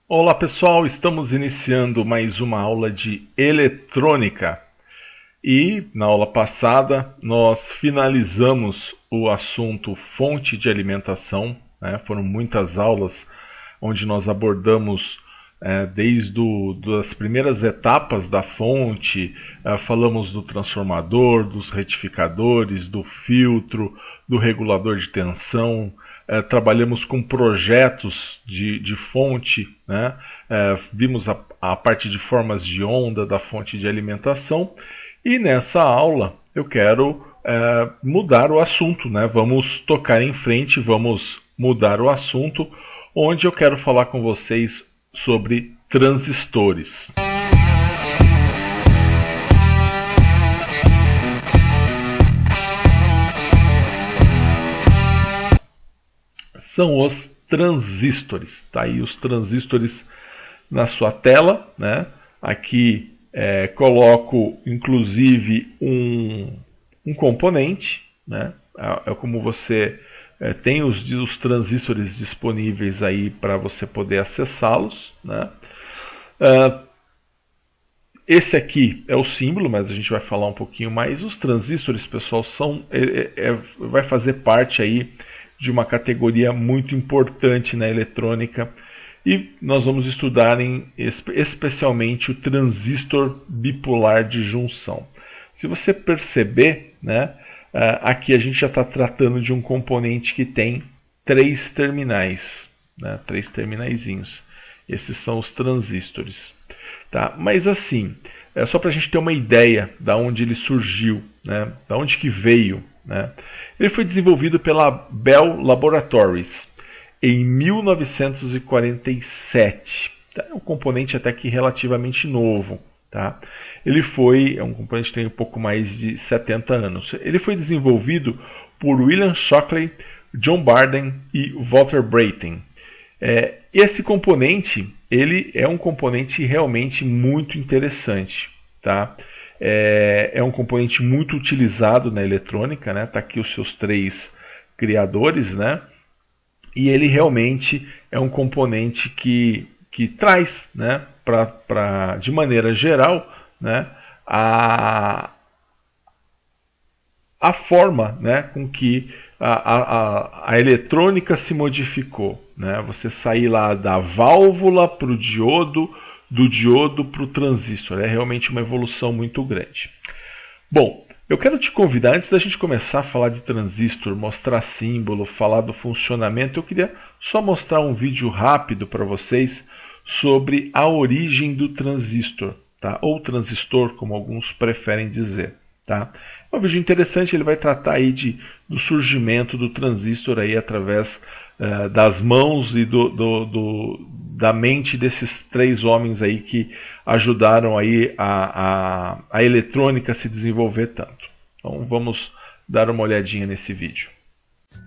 Olá pessoal, estamos iniciando mais uma aula de eletrônica e na aula passada nós finalizamos o assunto fonte de alimentação, né? Foram muitas aulas onde nós abordamos desde as primeiras etapas da fonte, falamos do transformador, dos retificadores, do filtro, do regulador de tensão. Trabalhamos com projetos de fonte, né? Vimos a parte de formas de onda da fonte de alimentação e nessa aula eu quero mudar o assunto, né? Vamos tocar em frente, vamos mudar o assunto, onde eu quero falar com vocês sobre transistores. São os transistores. Tá aí os transistores na sua tela, né? Aqui coloco inclusive um componente, né? É como você tem os transistores disponíveis aí para você poder acessá-los, né? Esse aqui é o símbolo, mas a gente vai falar um pouquinho mais. Os transistores, pessoal, vai fazer parte aí de uma categoria muito importante na eletrônica e nós vamos estudar especialmente o transistor bipolar de junção. Se você perceber, né, aqui a gente já está tratando de um componente que tem 3 terminais, né, 3 terminaizinhos. Esses são os transistores. Tá? Mas assim, só para a gente ter uma ideia de onde ele surgiu, né, de onde que veio. Né? Ele foi desenvolvido pela Bell Laboratories em 1947. Tá? É um componente até que relativamente novo. Tá? É um componente que tem um pouco mais de 70 anos. Ele foi desenvolvido por William Shockley, John Barden e Walter Brattain. Esse componente ele é um componente realmente muito interessante. Tá? É um componente muito utilizado na eletrônica, né? Tá aqui os seus 3 criadores, né? E ele realmente é um componente que traz, né? De maneira geral, né? A forma, né? Com que a eletrônica se modificou, né? Você sair lá da válvula para o diodo, do diodo para o transistor. É realmente uma evolução muito grande. Bom, eu quero te convidar, antes da gente começar a falar de transistor, mostrar símbolo, falar do funcionamento, eu queria só mostrar um vídeo rápido para vocês sobre a origem do transistor, tá? Ou transistor, como alguns preferem dizer. Tá? É um vídeo interessante, ele vai tratar aí do surgimento do transistor aí através das mãos e da mente desses 3 homens aí que ajudaram aí a eletrônica a se desenvolver tanto. Então vamos dar uma olhadinha nesse vídeo.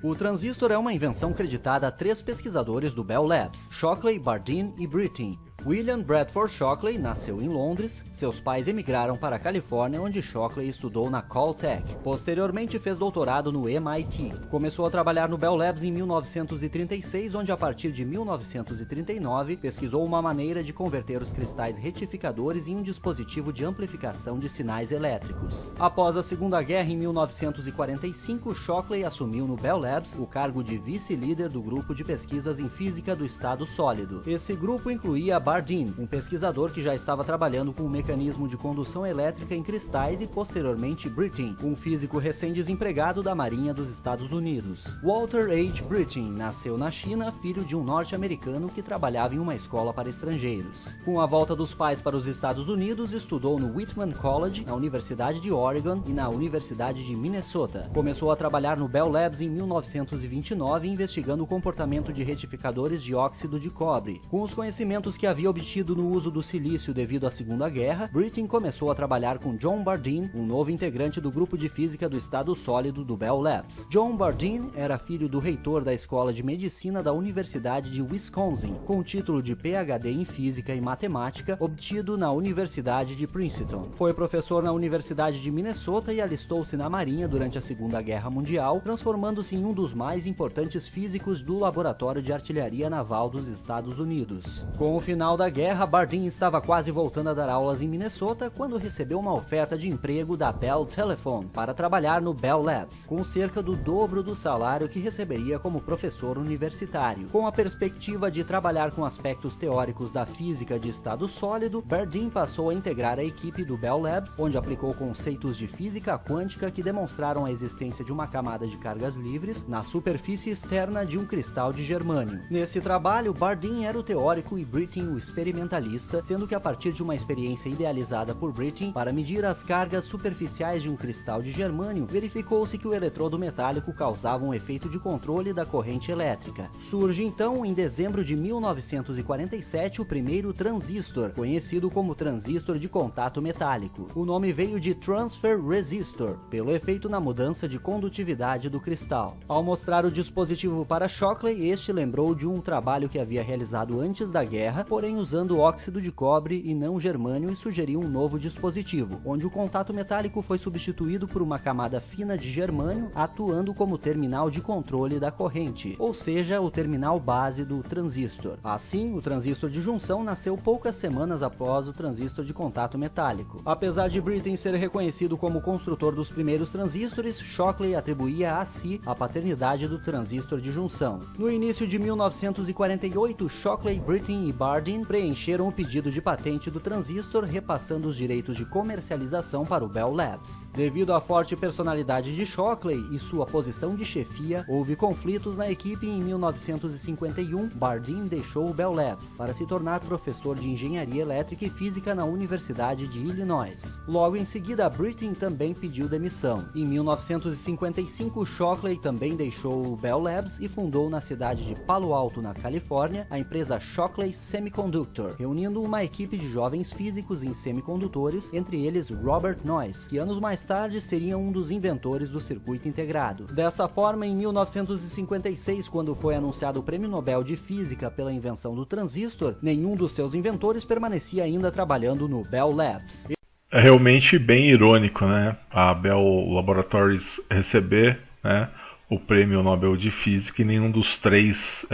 O transistor é uma invenção creditada a 3 pesquisadores do Bell Labs, Shockley, Bardeen e Brattain. William Bradford Shockley nasceu em Londres. Seus pais emigraram para a Califórnia, onde Shockley estudou na Caltech. Posteriormente fez doutorado no MIT. Começou a trabalhar no Bell Labs em 1936, onde a partir de 1939 pesquisou uma maneira de converter os cristais retificadores em um dispositivo de amplificação de sinais elétricos. Após a Segunda Guerra, em 1945, Shockley assumiu no Bell Labs o cargo de vice-líder do grupo de pesquisas em física do estado sólido. Esse grupo incluía Bardeen, um pesquisador que já estava trabalhando com um mecanismo de condução elétrica em cristais, e posteriormente Brattain, um físico recém-desempregado da Marinha dos Estados Unidos. Walter H. Brattain nasceu na China, filho de um norte-americano que trabalhava em uma escola para estrangeiros. Com a volta dos pais para os Estados Unidos, estudou no Whitman College, na Universidade de Oregon e na Universidade de Minnesota. Começou a trabalhar no Bell Labs em 1929, investigando o comportamento de retificadores de óxido de cobre. Com os conhecimentos que havia havia obtido no uso do silício devido à Segunda Guerra, Brittain começou a trabalhar com John Bardeen, um novo integrante do grupo de física do estado sólido do Bell Labs. John Bardeen era filho do reitor da Escola de Medicina da Universidade de Wisconsin, com o título de PhD em Física e Matemática, obtido na Universidade de Princeton. Foi professor na Universidade de Minnesota e alistou-se na Marinha durante a Segunda Guerra Mundial, transformando-se em um dos mais importantes físicos do Laboratório de Artilharia Naval dos Estados Unidos. Com o final da guerra, Bardeen estava quase voltando a dar aulas em Minnesota quando recebeu uma oferta de emprego da Bell Telephone para trabalhar no Bell Labs, com cerca do dobro do salário que receberia como professor universitário. Com a perspectiva de trabalhar com aspectos teóricos da física de estado sólido, Bardeen passou a integrar a equipe do Bell Labs, onde aplicou conceitos de física quântica que demonstraram a existência de uma camada de cargas livres na superfície externa de um cristal de germânio. Nesse trabalho, Bardeen era o teórico e Brittain o experimentalista, sendo que a partir de uma experiência idealizada por Brittain para medir as cargas superficiais de um cristal de germânio, verificou-se que o eletrodo metálico causava um efeito de controle da corrente elétrica. Surge então, em dezembro de 1947, o primeiro transistor, conhecido como transistor de contato metálico. O nome veio de Transfer Resistor, pelo efeito na mudança de condutividade do cristal. Ao mostrar o dispositivo para Shockley, este lembrou de um trabalho que havia realizado antes da guerra, porém usando óxido de cobre e não germânio, e sugeriu um novo dispositivo, onde o contato metálico foi substituído por uma camada fina de germânio, atuando como terminal de controle da corrente, ou seja, o terminal base do transistor. Assim, o transistor de junção nasceu poucas semanas após o transistor de contato metálico. Apesar de Brittain ser reconhecido como construtor dos primeiros transistores, Shockley atribuía a si a paternidade do transistor de junção. No início de 1948, Shockley, Brittain e Bardeen preencheram o pedido de patente do transistor, repassando os direitos de comercialização para o Bell Labs. Devido à forte personalidade de Shockley e sua posição de chefia, houve conflitos na equipe e em 1951, Bardeen deixou o Bell Labs para se tornar professor de engenharia elétrica e física na Universidade de Illinois. Logo em seguida, Brittain também pediu demissão. Em 1955, Shockley também deixou o Bell Labs e fundou na cidade de Palo Alto, na Califórnia, a empresa Shockley Semiconductor, reunindo uma equipe de jovens físicos em semicondutores, entre eles Robert Noyce, que anos mais tarde seria um dos inventores do circuito integrado. Dessa forma, em 1956, quando foi anunciado o Prêmio Nobel de Física pela invenção do transistor, nenhum dos seus inventores permanecia ainda trabalhando no Bell Labs. É realmente bem irônico, né? A Bell Laboratories receber, né, o Prêmio Nobel de Física e nenhum dos três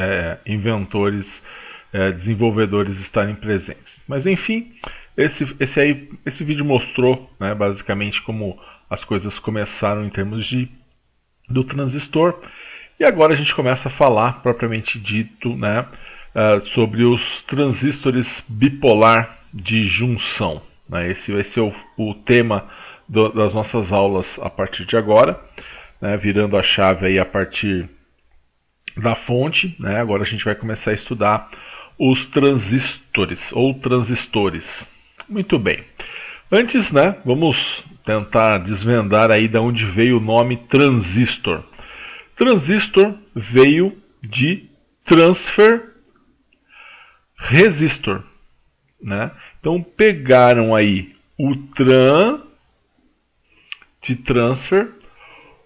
inventores, desenvolvedores estarem presentes. Mas enfim, esse vídeo mostrou, né, basicamente como as coisas começaram em termos do transistor. E agora a gente começa a falar, propriamente dito, né, sobre os transistores bipolar de junção. Né? Esse vai ser o tema das nossas aulas a partir de agora, né, virando a chave aí a partir da fonte. Né? Agora a gente vai começar a estudar os transistores ou transistores. Muito bem. Antes, né, vamos tentar desvendar aí de onde veio o nome transistor. Transistor veio de transfer resistor, né? Então pegaram aí o tran de transfer,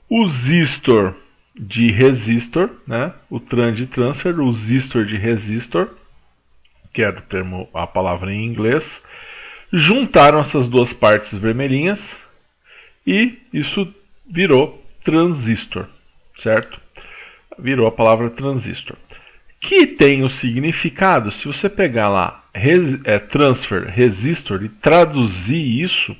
o sistor de resistor, né? O tran de transfer, o sistor de resistor, que era o termo, a palavra em inglês, juntaram essas duas partes vermelhinhas e isso virou transistor, certo? Virou a palavra transistor, que tem o significado, se você pegar lá transfer, resistor e traduzir isso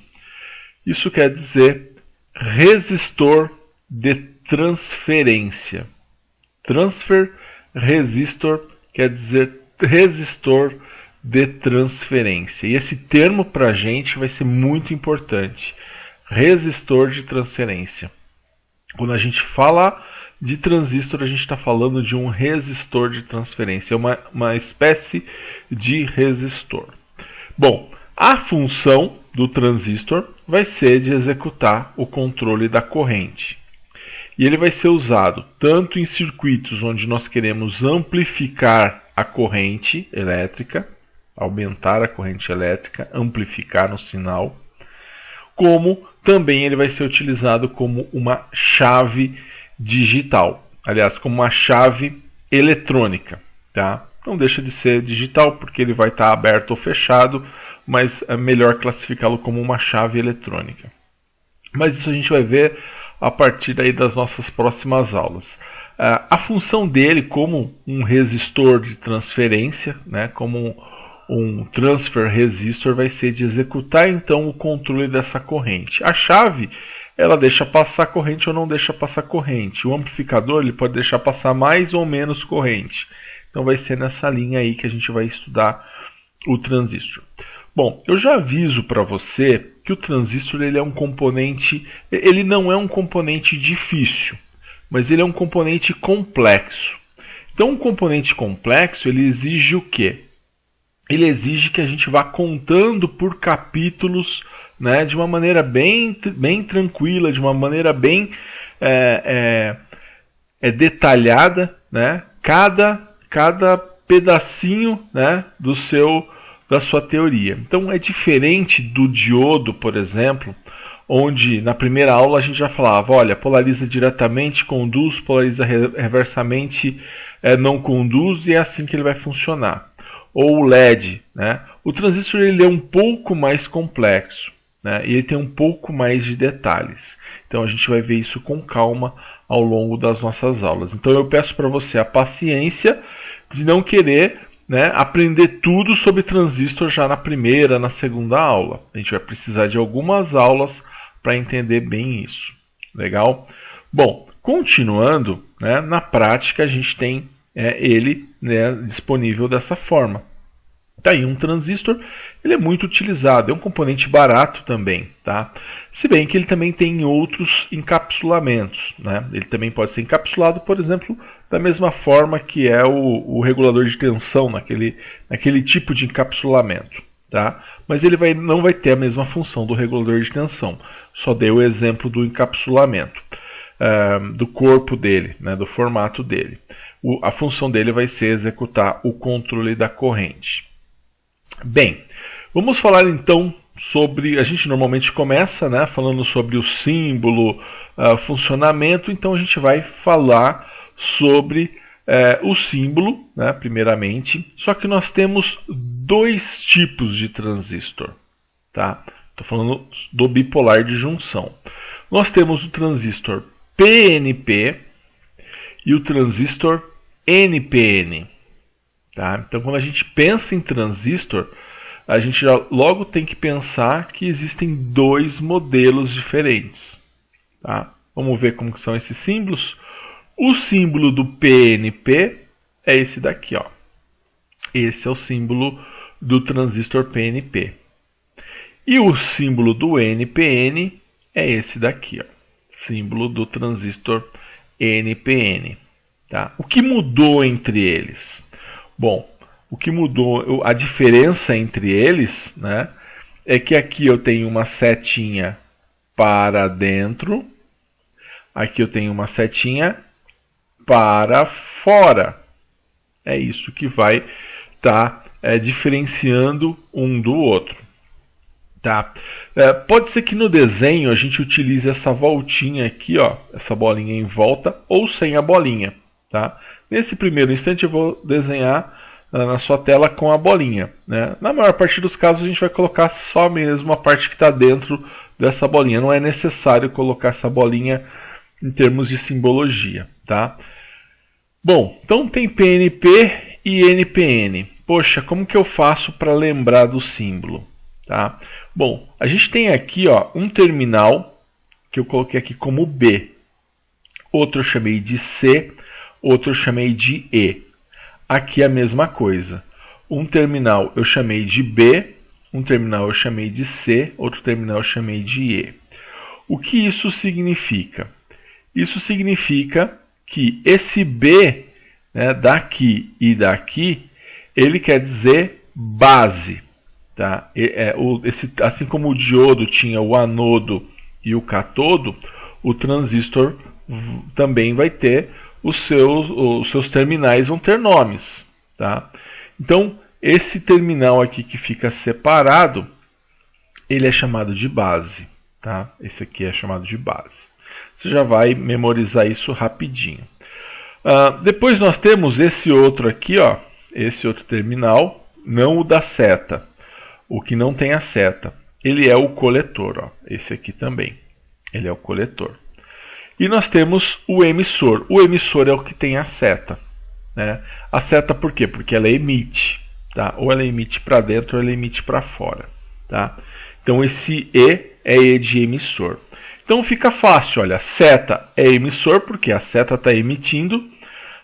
quer dizer resistor de transferência. Transfer, resistor quer dizer resistor de transferência. E esse termo para a gente vai ser muito importante. Resistor de transferência. Quando a gente fala de transistor, a gente está falando de um resistor de transferência. É uma espécie de resistor. Bom, a função do transistor vai ser de executar o controle da corrente. E ele vai ser usado tanto em circuitos onde nós queremos amplificar a corrente elétrica, aumentar a corrente elétrica, amplificar um sinal, como também ele vai ser utilizado como uma chave digital, aliás, como uma chave eletrônica, tá? Não deixa de ser digital porque ele vai estar aberto ou fechado, mas é melhor classificá-lo como uma chave eletrônica. Mas isso a gente vai ver a partir aí das nossas próximas aulas. A função dele como um resistor de transferência, né, como um transfer resistor, vai ser de executar então o controle dessa corrente. A chave, ela deixa passar corrente ou não deixa passar corrente. O amplificador, ele pode deixar passar mais ou menos corrente. Então vai ser nessa linha aí que a gente vai estudar o transistor. Bom, eu já aviso para você que o transistor ele é um componente, ele não é um componente difícil, mas ele é um componente complexo. Então um componente complexo, ele exige o quê? Ele exige que a gente vá contando por capítulos, né, de uma maneira bem tranquila, de uma maneira bem detalhada, né, cada pedacinho, né, da sua teoria. Então é diferente do diodo, por exemplo, onde na primeira aula a gente já falava, olha, polariza diretamente, conduz, polariza reversamente, não conduz, e é assim que ele vai funcionar. Ou o LED, né? O transistor ele é um pouco mais complexo, né? E ele tem um pouco mais de detalhes. Então a gente vai ver isso com calma ao longo das nossas aulas. Então eu peço para você a paciência de não querer, né, aprender tudo sobre transistor já na primeira, na segunda aula. A gente vai precisar de algumas aulas para entender bem isso. Legal? Bom, continuando, né, na prática a gente tem ele, né, disponível dessa forma. Tá aí um transistor, ele é muito utilizado, é um componente barato também, tá? Se bem que ele também tem outros encapsulamentos, né? Ele também pode ser encapsulado, por exemplo, da mesma forma que é o regulador de tensão, naquele tipo de encapsulamento, tá? Mas ele não vai ter a mesma função do regulador de tensão. Só dei o exemplo do encapsulamento, do corpo dele, né, do formato dele. A função dele vai ser executar o controle da corrente. Bem, vamos falar então sobre... A gente normalmente começa, né, falando sobre o símbolo, funcionamento, então a gente vai falar sobre o símbolo, né, primeiramente. Só que nós temos dois tipos de transistor. Tá? Estou falando do bipolar de junção. Nós temos o transistor PNP e o transistor NPN. Tá? Então, quando a gente pensa em transistor, a gente já logo tem que pensar que existem dois modelos diferentes. Tá? Vamos ver como que são esses símbolos. O símbolo do PNP é esse daqui, ó. Esse é o símbolo do transistor PNP. E o símbolo do NPN é esse daqui, ó. Símbolo do transistor NPN. Tá? O que mudou entre eles? Bom, o que mudou, a diferença entre eles, né, é que aqui eu tenho uma setinha para dentro, aqui eu tenho uma setinha para fora. É isso que vai estar diferenciando um do outro. Tá? Pode ser que no desenho a gente utilize essa voltinha aqui, ó, essa bolinha em volta, ou sem a bolinha. Tá? Nesse primeiro instante eu vou desenhar na sua tela com a bolinha. Né? Na maior parte dos casos a gente vai colocar só mesmo a parte que está dentro dessa bolinha. Não é necessário colocar essa bolinha em termos de simbologia. Tá? Bom, então tem PNP e NPN. Poxa, como que eu faço para lembrar do símbolo? Tá? Bom, a gente tem aqui, ó, um terminal que eu coloquei aqui como B. Outro eu chamei de C, outro eu chamei de E. Aqui é a mesma coisa. Um terminal eu chamei de B, um terminal eu chamei de C, outro terminal eu chamei de E. O que isso significa? Isso significa que esse B, né, daqui e daqui, ele quer dizer base. Tá? Assim como o diodo tinha o anodo e o catodo, o transistor também vai ter os seus terminais, vão ter nomes. Tá? Então, esse terminal aqui que fica separado, ele é chamado de base, tá? Esse aqui é chamado de base. Você já vai memorizar isso rapidinho. Depois nós temos esse outro aqui, ó, esse outro terminal, não o da seta, o que não tem a seta. Ele é o coletor, ó, esse aqui também, ele é o coletor. E nós temos o emissor. O emissor é o que tem a seta, né? A seta por quê? Porque ela emite, tá? Ou ela emite para dentro ou ela emite para fora, tá? Então esse E é E de emissor. Então fica fácil, olha, seta é emissor porque a seta está emitindo,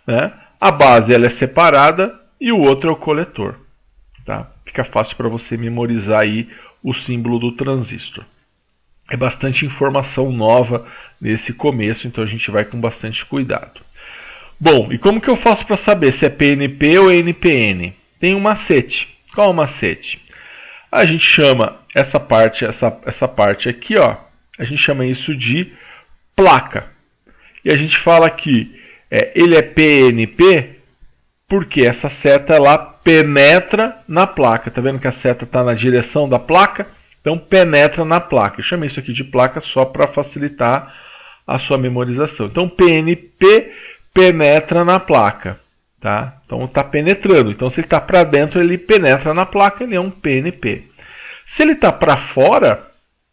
né? A base ela é separada e o outro é o coletor, tá? Fica fácil para você memorizar aí o símbolo do transistor. É bastante informação nova nesse começo, então a gente vai com bastante cuidado. Bom, e como que eu faço para saber se é PNP ou NPN? Tem um macete. Qual é o macete? A gente chama essa parte aqui, ó, a gente chama isso de placa. E a gente fala que ele é PNP porque essa seta ela penetra na placa. Tá vendo que a seta está na direção da placa? Então penetra na placa. Eu chamei isso aqui de placa só para facilitar a sua memorização. Então PNP penetra na placa, tá? Então está penetrando. Então se ele está para dentro ele penetra na placa, ele é um PNP. Se ele está para fora,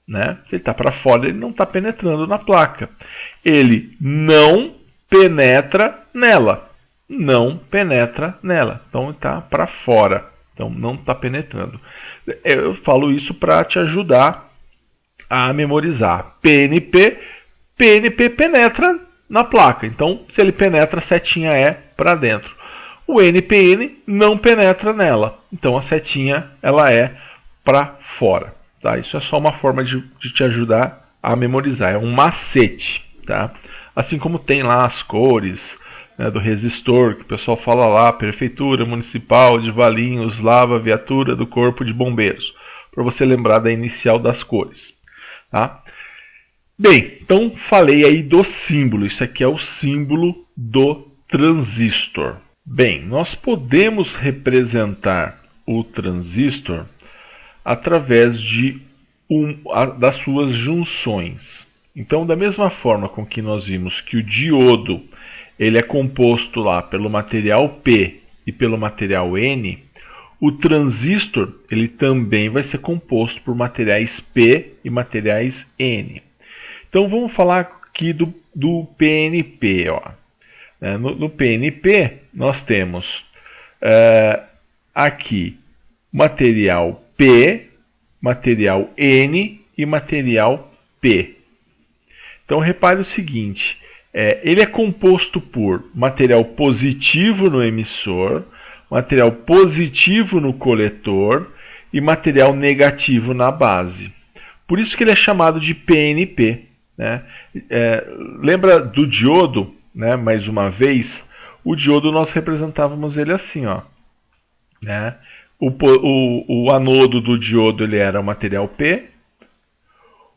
né? Se ele está para fora ele não está penetrando na placa. Ele não penetra nela. Não penetra nela. Então está para fora. Então não está penetrando. Eu falo isso para te ajudar a memorizar. PNP, PNP penetra na placa. Então se ele penetra, a setinha é para dentro. O NPN não penetra nela. Então a setinha ela é para fora. Tá? Isso é só uma forma de te ajudar a memorizar. É um macete. Tá? Assim como tem lá as cores, né, do resistor, que o pessoal fala lá, Prefeitura Municipal de Valinhos, lava a viatura do Corpo de Bombeiros, para você lembrar da inicial das cores. Tá? Bem, então falei aí do símbolo, isso aqui é o símbolo do transistor. Bem, nós podemos representar o transistor através das suas junções. Então, da mesma forma com que nós vimos que o diodo ele é composto lá pelo material P e pelo material N, o transistor ele também vai ser composto por materiais P e materiais N. Então vamos falar aqui do PNP. Ó. No PNP nós temos aqui material P, material N e material P. Então repare o seguinte, ele é composto por material positivo no emissor, material positivo no coletor e material negativo na base. Por isso que ele é chamado de PNP. Né? Lembra do diodo? Né? Mais uma vez, o diodo nós representávamos ele assim. Ó, né? O anodo do diodo ele era o material P,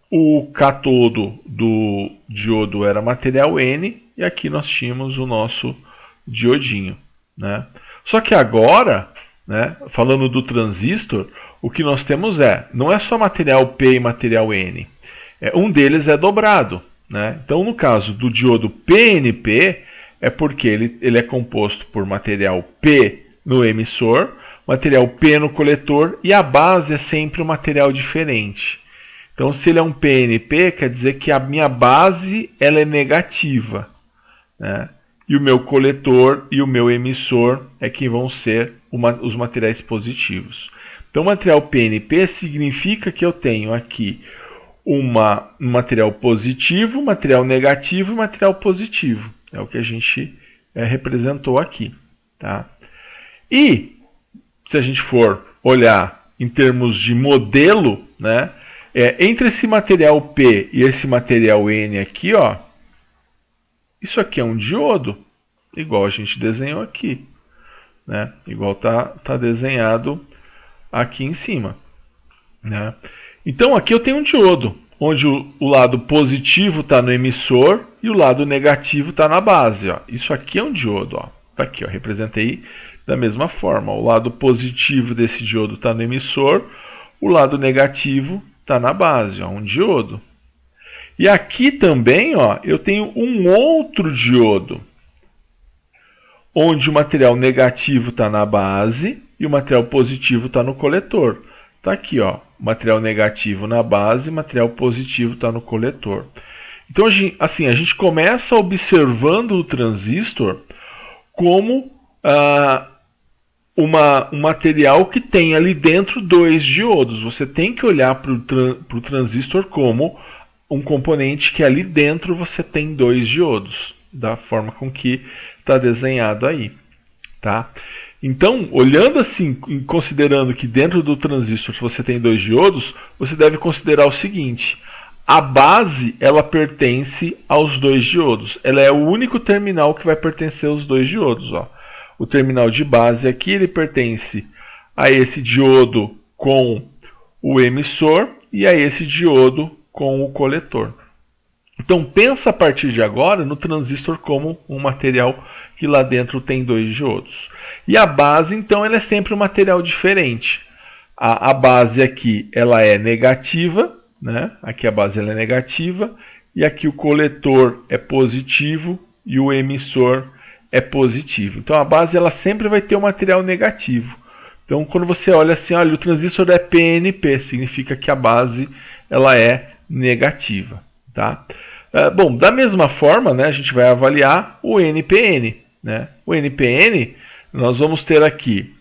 o catodo do diodo era material N e aqui nós tínhamos o nosso diodinho. Né? Só que agora, né, falando do transistor, o que nós temos não é só material P e material N, um deles é dobrado. Né? Então no caso do diodo PNP é porque ele é composto por material P no emissor, material P no coletor e a base é sempre um material diferente. Então, se ele é um PNP, quer dizer que a minha base ela é negativa. Né? E o meu coletor e o meu emissor é que vão ser os materiais positivos. Então, material PNP significa que eu tenho aqui um material positivo, material negativo e material positivo. É o que a gente representou aqui. Tá? E, se a gente for olhar em termos de modelo, né? Entre esse material P e esse material N aqui, ó, isso aqui é um diodo, igual a gente desenhou aqui. Né? Igual tá desenhado aqui em cima. Né? Então aqui eu tenho um diodo, onde o lado positivo está no emissor e o lado negativo está na base. Ó. Isso aqui é um diodo. Ó. Tá aqui, ó, representei Da mesma forma, o lado positivo desse diodo está no emissor, o lado negativo está na base, ó, um diodo. E aqui também, ó, eu tenho um outro diodo, onde o material negativo está na base e o material positivo está no coletor. Está aqui, ó, material negativo na base, material positivo está no coletor. Então, assim, a gente começa observando o transistor como um material que tem ali dentro dois diodos. Você tem que olhar para o transistor como um componente que ali dentro você tem dois diodos, da forma com que está desenhado aí. Tá? Então, olhando assim, considerando que dentro do transistor você tem dois diodos, você deve considerar o seguinte: a base ela pertence aos dois diodos. Ela é o único terminal que vai pertencer aos dois diodos. Ó. O terminal de base aqui ele pertence a esse diodo com o emissor e a esse diodo com o coletor. Então pensa a partir de agora no transistor como um material que lá dentro tem dois diodos. E a base então ela é sempre um material diferente. A base aqui ela é negativa, né? Aqui a base ela é negativa e aqui o coletor é positivo e o emissor é positivo. Então a base ela sempre vai ter um material negativo. Então quando você olha assim, olha, o transistor é PNP, significa que a base ela é negativa, tá? Bom, da mesma forma, né, a gente vai avaliar o NPN, né? O NPN, nós vamos ter aqui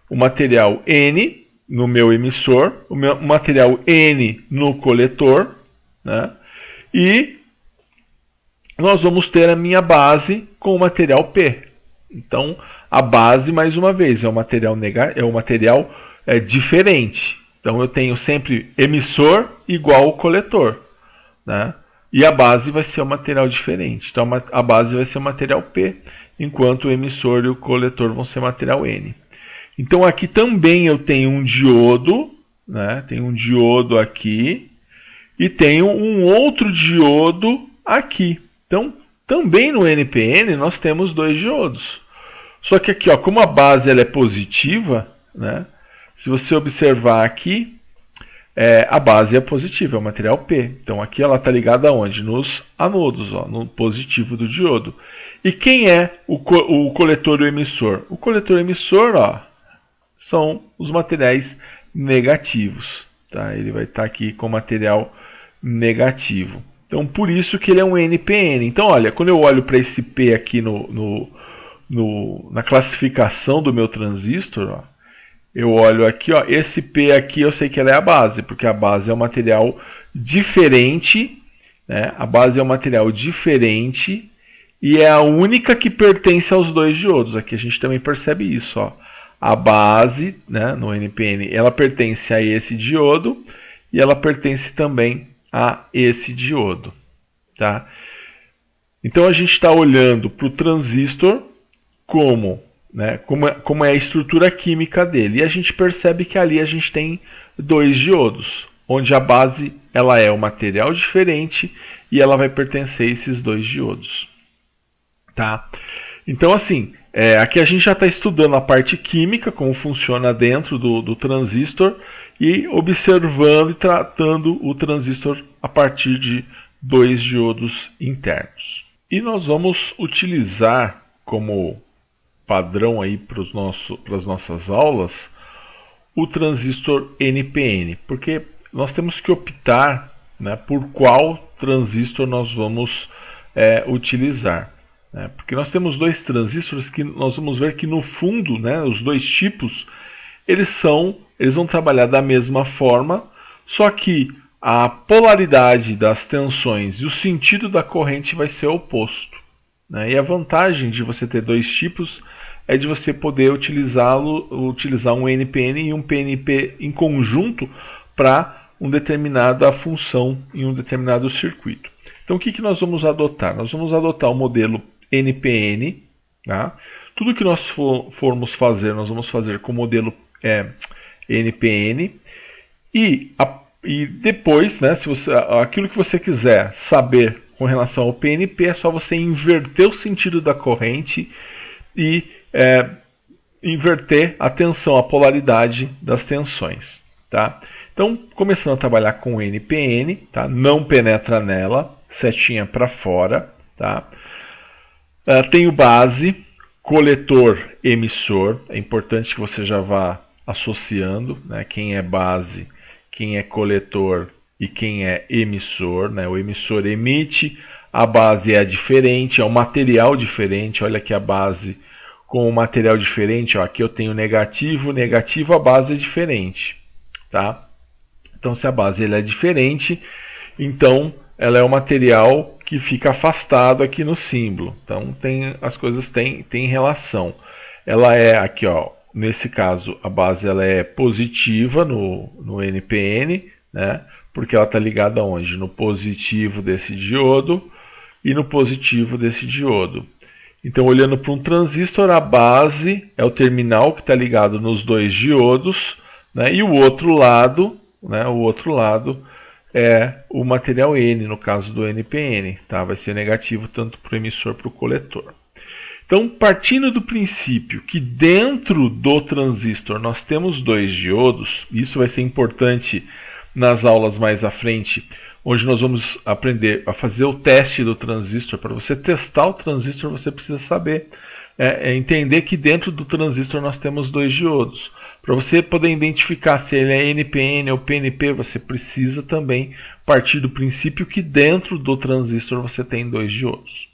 o material N no meu emissor, o material N no coletor, né? E nós vamos ter a minha base com o material P. Então, a base, mais uma vez, é um material, diferente. Então, eu tenho sempre emissor igual ao coletor, né? E a base vai ser um material diferente. Então, a base vai ser o material P, enquanto o emissor e o coletor vão ser material N. Então, aqui também eu tenho um diodo, né? Tenho um diodo aqui e tenho um outro diodo aqui. Então, também no NPN nós temos dois diodos. Só que aqui, ó, como a base ela é positiva, né? Se você observar aqui, a base é positiva, é o material P. Então aqui ela está ligada aonde? Nos anodos, ó, no positivo do diodo. E quem é o coletor e o emissor? O coletor e o emissor, ó, são os materiais negativos. Tá? Ele vai estar aqui com material negativo. Então por isso que ele é um NPN. Então olha, quando eu olho para esse P aqui na classificação do meu transistor, ó, eu olho aqui, ó, esse P aqui eu sei que ela é a base, porque a base é um material diferente, né? A base é um material diferente e é a única que pertence aos dois diodos. Aqui a gente também percebe isso, ó. A base, né, no NPN, ela pertence a esse diodo e ela pertence também a esse diodo, tá? Então a gente está olhando para o transistor como é a estrutura química dele. E a gente percebe que ali a gente tem dois diodos, onde a base ela é um material diferente e ela vai pertencer a esses dois diodos. Tá? Então, assim, aqui a gente já está estudando a parte química, como funciona dentro do transistor, e observando e tratando o transistor a partir de dois diodos internos. E nós vamos utilizar como padrão aí para as nossas aulas o transistor NPN, porque nós temos que optar, né, por qual transistor nós vamos utilizar, né? Porque nós temos dois transistores que nós vamos ver que no fundo, né, os dois tipos eles vão trabalhar da mesma forma, só que a polaridade das tensões e o sentido da corrente vai ser oposto, né? E a vantagem de você ter dois tipos é de você poder utilizar um NPN e um PNP em conjunto para uma determinada função em um determinado circuito. Então o que nós vamos adotar? Nós vamos adotar o modelo NPN. Tá? Tudo que nós formos fazer, nós vamos fazer com o modelo NPN. E depois, né, aquilo que você quiser saber com relação ao PNP, é só você inverter o sentido da corrente e inverter a tensão, a polaridade das tensões. Tá? Então, começando a trabalhar com NPN, tá? Não penetra nela, setinha para fora. Tá? Tenho base, coletor, emissor. É importante que você já vá associando, né? Quem é base, quem é coletor e quem é emissor. Né? O emissor emite, a base é diferente, é um material diferente. Olha aqui a base com um material diferente. Ó, aqui eu tenho negativo, negativo, a base é diferente. Tá? Então, se a base ela é diferente, então ela é um material que fica afastado aqui no símbolo. Então, as coisas têm relação. Ela é, aqui, ó, nesse caso, a base ela é positiva no NPN, né? Porque ela está ligada aonde? No positivo desse diodo e no positivo desse diodo. Então, olhando para um transistor, a base é o terminal que está ligado nos dois diodos, né? E o outro lado, né? O outro lado é o material N, no caso do NPN. Tá? Vai ser negativo tanto para o emissor quanto para o coletor. Então, partindo do princípio que dentro do transistor nós temos dois diodos, isso vai ser importante nas aulas mais à frente, onde nós vamos aprender a fazer o teste do transistor. Para você testar o transistor, você precisa saber, entender que dentro do transistor nós temos dois diodos. Para você poder identificar se ele é NPN ou PNP, você precisa também partir do princípio que dentro do transistor você tem dois diodos.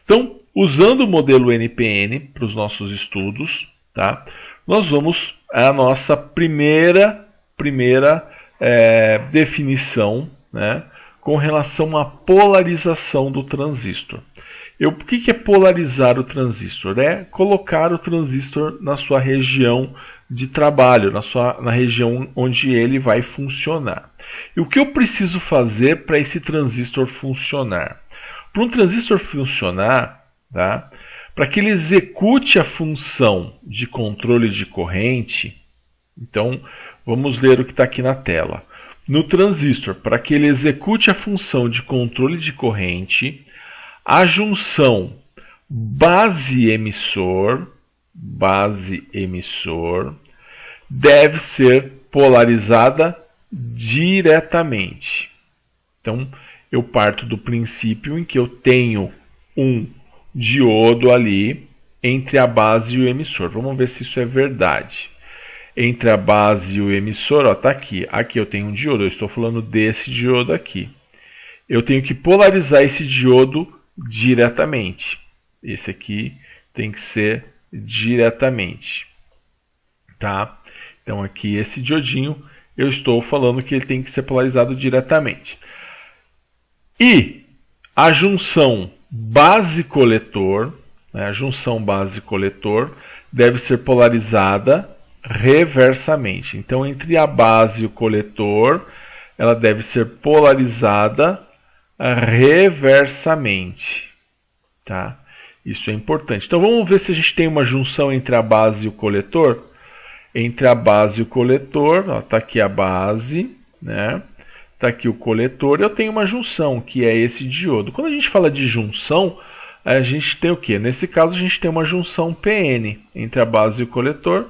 Então, usando o modelo NPN para os nossos estudos, tá? Nós vamos à nossa primeira definição, né? Com relação à polarização do transistor. O que é polarizar o transistor? É colocar o transistor na sua região de trabalho, na região onde ele vai funcionar. E o que eu preciso fazer para esse transistor funcionar? Para um transistor funcionar, tá? Para que ele execute a função de controle de corrente, então vamos ler o que está aqui na tela. No transistor, para que ele execute a função de controle de corrente, a junção base-emissor deve ser polarizada diretamente. Então, eu parto do princípio em que eu tenho um diodo ali entre a base e o emissor. Vamos ver se isso é verdade. Entre a base e o emissor, está aqui. Aqui eu tenho um diodo, eu estou falando desse diodo aqui. Eu tenho que polarizar esse diodo diretamente. Esse aqui tem que ser diretamente. Tá? Então aqui esse diodinho, eu estou falando que ele tem que ser polarizado diretamente. E a junção base-coletor, né, deve ser polarizada reversamente. Então, entre a base e o coletor, ela deve ser polarizada reversamente. Tá? Isso é importante. Então, vamos ver se a gente tem uma junção entre a base e o coletor. Entre a base e o coletor, está aqui a base, né? Está aqui o coletor, eu tenho uma junção, que é esse diodo. Quando a gente fala de junção, a gente tem o quê? Nesse caso, a gente tem uma junção PN entre a base e o coletor,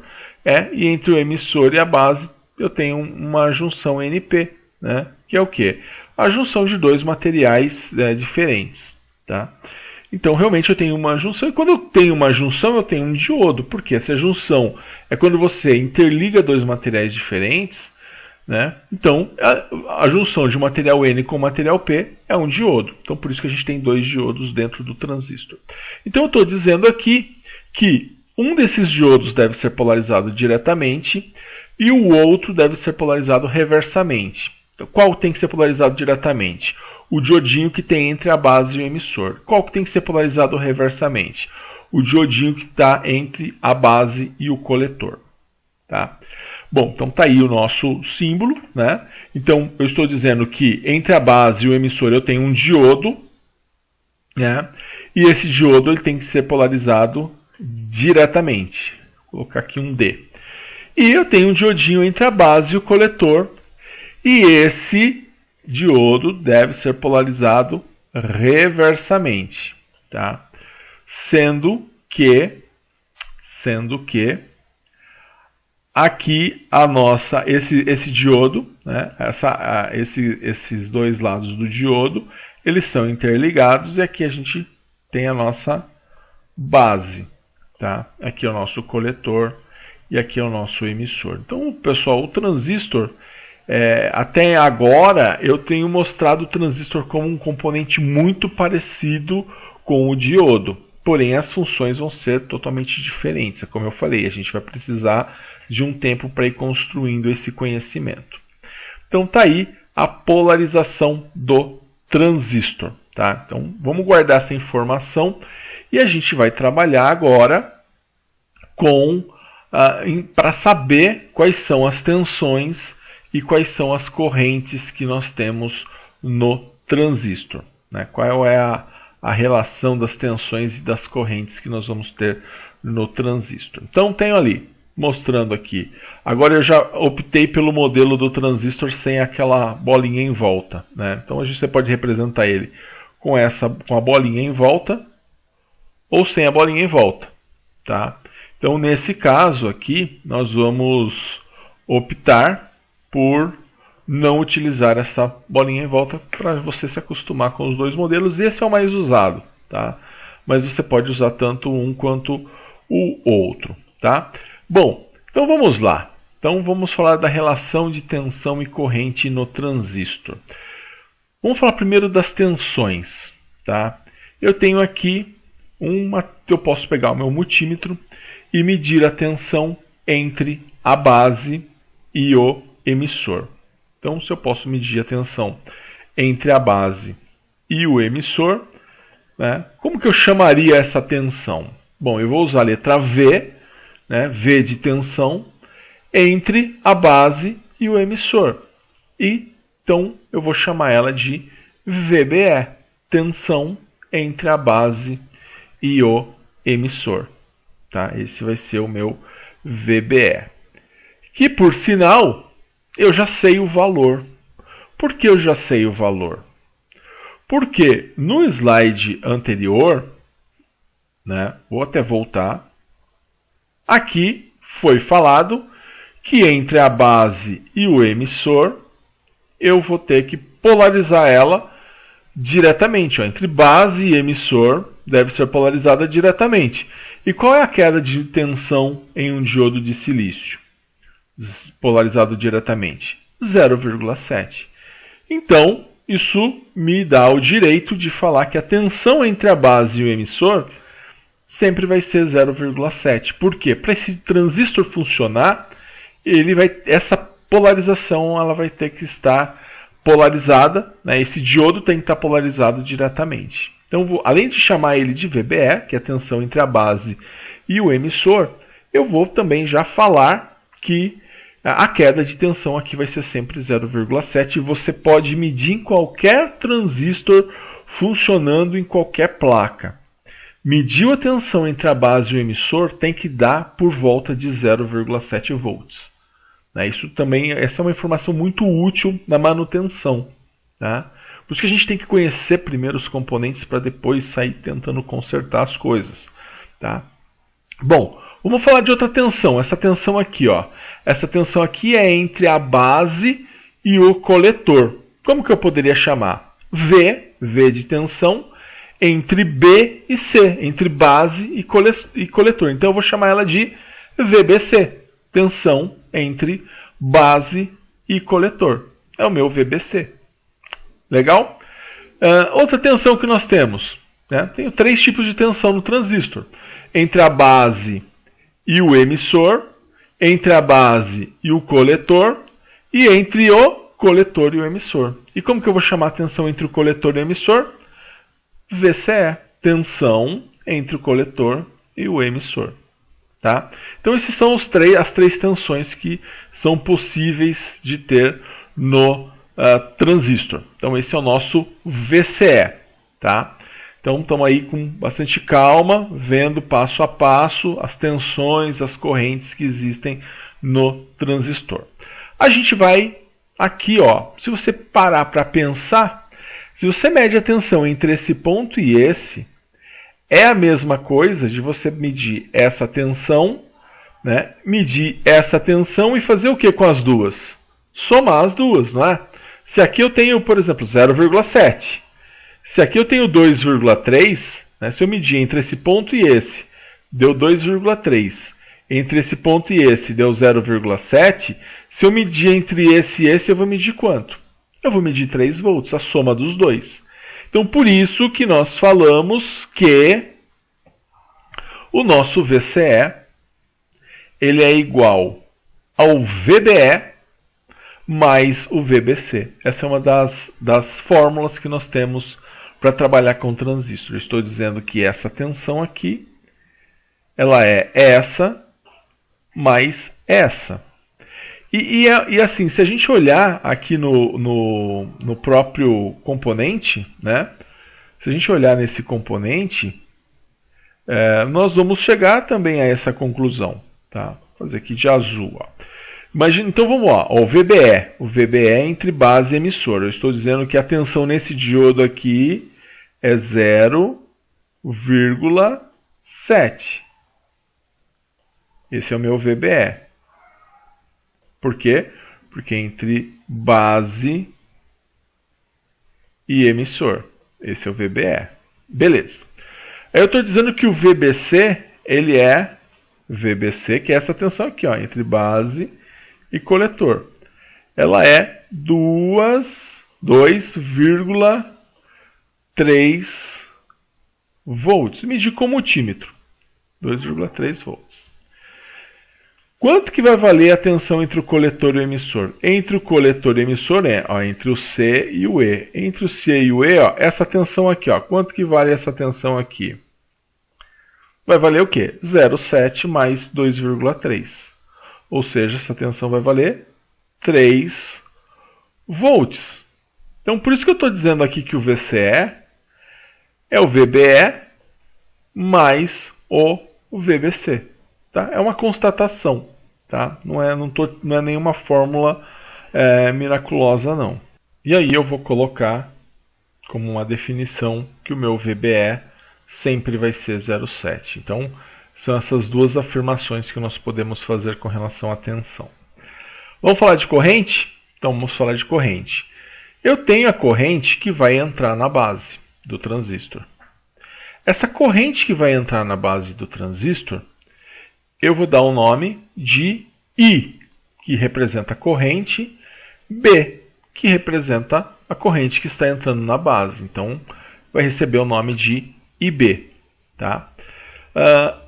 e entre o emissor e a base, eu tenho uma junção NP, né? Que é o quê? A junção de dois materiais diferentes. Tá? Então, realmente, eu tenho uma junção, e quando eu tenho uma junção, eu tenho um diodo, porque essa junção é quando você interliga dois materiais diferentes, né? Então, a junção de um material N com o material P é um diodo. Então, por isso que a gente tem dois diodos dentro do transistor. Então, eu estou dizendo aqui que um desses diodos deve ser polarizado diretamente e o outro deve ser polarizado reversamente. Então, qual tem que ser polarizado diretamente? O diodinho que tem entre a base e o emissor. Qual que tem que ser polarizado reversamente? O diodinho que está entre a base e o coletor. Tá? Bom, então está aí o nosso símbolo, né? Então, eu estou dizendo que entre a base e o emissor eu tenho um diodo, né? E esse diodo ele tem que ser polarizado diretamente. Vou colocar aqui um D. E eu tenho um diodinho entre a base e o coletor, e esse diodo deve ser polarizado reversamente, tá? Sendo que sendo que aqui esse diodo, né, esses dois lados do diodo, eles são interligados e aqui a gente tem a nossa base, tá? Aqui é o nosso coletor e aqui é o nosso emissor. Então, pessoal, o transistor, até agora eu tenho mostrado o transistor como um componente muito parecido com o diodo. Porém, as funções vão ser totalmente diferentes. Como eu falei, a gente vai precisar de um tempo para ir construindo esse conhecimento. Então, tá aí a polarização do transistor. Tá? Então, vamos guardar essa informação e a gente vai trabalhar agora para saber quais são as tensões e quais são as correntes que nós temos no transistor. Né? Qual é a relação das tensões e das correntes que nós vamos ter no transistor. Então, tenho ali, mostrando aqui. Agora eu já optei pelo modelo do transistor sem aquela bolinha em volta. Né? Então, você pode representar ele com a bolinha em volta ou sem a bolinha em volta. Tá? Então, nesse caso aqui, nós vamos optar por não utilizar essa bolinha em volta para você se acostumar com os dois modelos. Esse é o mais usado, tá? Mas você pode usar tanto um quanto o outro, tá? Bom, então vamos lá. Então vamos falar da relação de tensão e corrente no transistor. Vamos falar primeiro das tensões, tá? Eu tenho aqui eu posso pegar o meu multímetro e medir a tensão entre a base e o emissor. Então, se eu posso medir a tensão entre a base e o emissor, né, como que eu chamaria essa tensão? Bom, eu vou usar a letra V, né, V de tensão, entre a base e o emissor. Então, eu vou chamar ela de VBE, tensão entre a base e o emissor. Tá? Esse vai ser o meu VBE. Que, por sinal, eu já sei o valor. Por que eu já sei o valor? Porque no slide anterior, né, vou até voltar, aqui foi falado que entre a base e o emissor, eu vou ter que polarizar ela diretamente. Ó, entre base e emissor, deve ser polarizada diretamente. E qual é a queda de tensão em um diodo de silício? Polarizado diretamente, 0,7. Então, isso me dá o direito de falar que a tensão entre a base e o emissor sempre vai ser 0,7. Por quê? Para esse transistor funcionar, essa polarização ela vai ter que estar polarizada, né? Esse diodo tem que estar polarizado diretamente. Então, além de chamar ele de VBE, que é a tensão entre a base e o emissor, eu vou também já falar que a queda de tensão aqui vai ser sempre 0,7 e você pode medir em qualquer transistor funcionando em qualquer placa. Mediu a tensão entre a base e o emissor tem que dar por volta de 0,7 volts. Essa é uma informação muito útil na manutenção. Tá? Por isso que a gente tem que conhecer primeiro os componentes para depois sair tentando consertar as coisas. Tá? Bom, vamos falar de outra tensão. Essa tensão aqui, ó. Essa tensão aqui é entre a base e o coletor. Como que eu poderia chamar? V de tensão, entre B e C, entre base e coletor. Então eu vou chamar ela de VBC, tensão entre base e coletor. É o meu VBC. Legal? Outra tensão que nós temos. Né? Tenho 3 tipos de tensão no transistor. Entre a base e o emissor, entre a base e o coletor, e entre o coletor e o emissor. E como que eu vou chamar a tensão entre o coletor e o emissor? VCE, tensão entre o coletor e o emissor. Tá? Então, esses são as 3 tensões que são possíveis de ter no transistor. Então, esse é o nosso VCE. Tá? Então, estamos aí com bastante calma, vendo passo a passo as tensões, as correntes que existem no transistor. A gente vai aqui, ó, se você parar para pensar, se você mede a tensão entre esse ponto e esse, é a mesma coisa de você medir essa tensão, né? Medir essa tensão e fazer o que com as duas? Somar as duas, não é? Se aqui eu tenho, por exemplo, 0,7, se aqui eu tenho 2,3, né? Se eu medir entre esse ponto e esse, deu 2,3. Entre esse ponto e esse deu 0,7. Se eu medir entre esse e esse, eu vou medir quanto? Eu vou medir 3 volts, a soma dos dois. Então, por isso que nós falamos que o nosso VCE ele é igual ao VBE mais o VBC. Essa é uma das fórmulas que nós temos para trabalhar com transistor. Eu estou dizendo que essa tensão aqui ela é essa mais essa. E assim, se a gente olhar aqui no próprio componente, né? Se a gente olhar nesse componente, nós vamos chegar também a essa conclusão. Tá? Vou fazer aqui de azul. Ó. Imagina, então vamos lá. Ó, o VBE é entre base e emissor. Eu estou dizendo que a tensão nesse diodo aqui é 0,7. Esse é o meu VBE. Por quê? Porque é entre base e emissor. Esse é o VBE. Beleza. Aí eu estou dizendo que o VBC, ele é VBC, que é essa tensão aqui, ó, entre base e coletor. Ela é 2,3 volts. Medir com multímetro. 2,3 volts. Quanto que vai valer a tensão entre o coletor e o emissor? Entre o coletor e o emissor entre o C e o E. Entre o C e o E, ó, essa tensão aqui, ó, quanto que vale essa tensão aqui? Vai valer o quê? 0,7 mais 2,3. Ou seja, essa tensão vai valer 3 volts. Então, por isso que eu estou dizendo aqui que o VCE é o VBE mais o VBC. Tá? É uma constatação. Tá? Não é nenhuma fórmula miraculosa, não. E aí eu vou colocar como uma definição que o meu VBE sempre vai ser 0,7. Então, são essas duas afirmações que nós podemos fazer com relação à tensão. Vamos falar de corrente? Então, vamos falar de corrente. Eu tenho a corrente que vai entrar na base do transistor. Essa corrente que vai entrar na base do transistor, eu vou dar o nome de I, que representa a corrente, B, que representa a corrente que está entrando na base. Então, vai receber o nome de IB. Tá?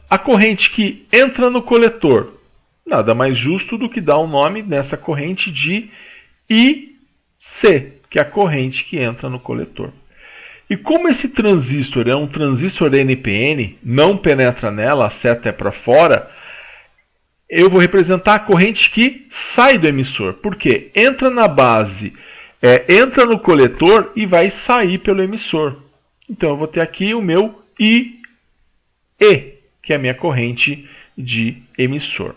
A corrente que entra no coletor, nada mais justo do que dar o nome nessa corrente de IC, que é a corrente que entra no coletor. E como esse transistor é um transistor NPN, não penetra nela, a seta é para fora, eu vou representar a corrente que sai do emissor. Por quê? Entra na base, entra no coletor e vai sair pelo emissor. Então eu vou ter aqui o meu IE, que é a minha corrente de emissor.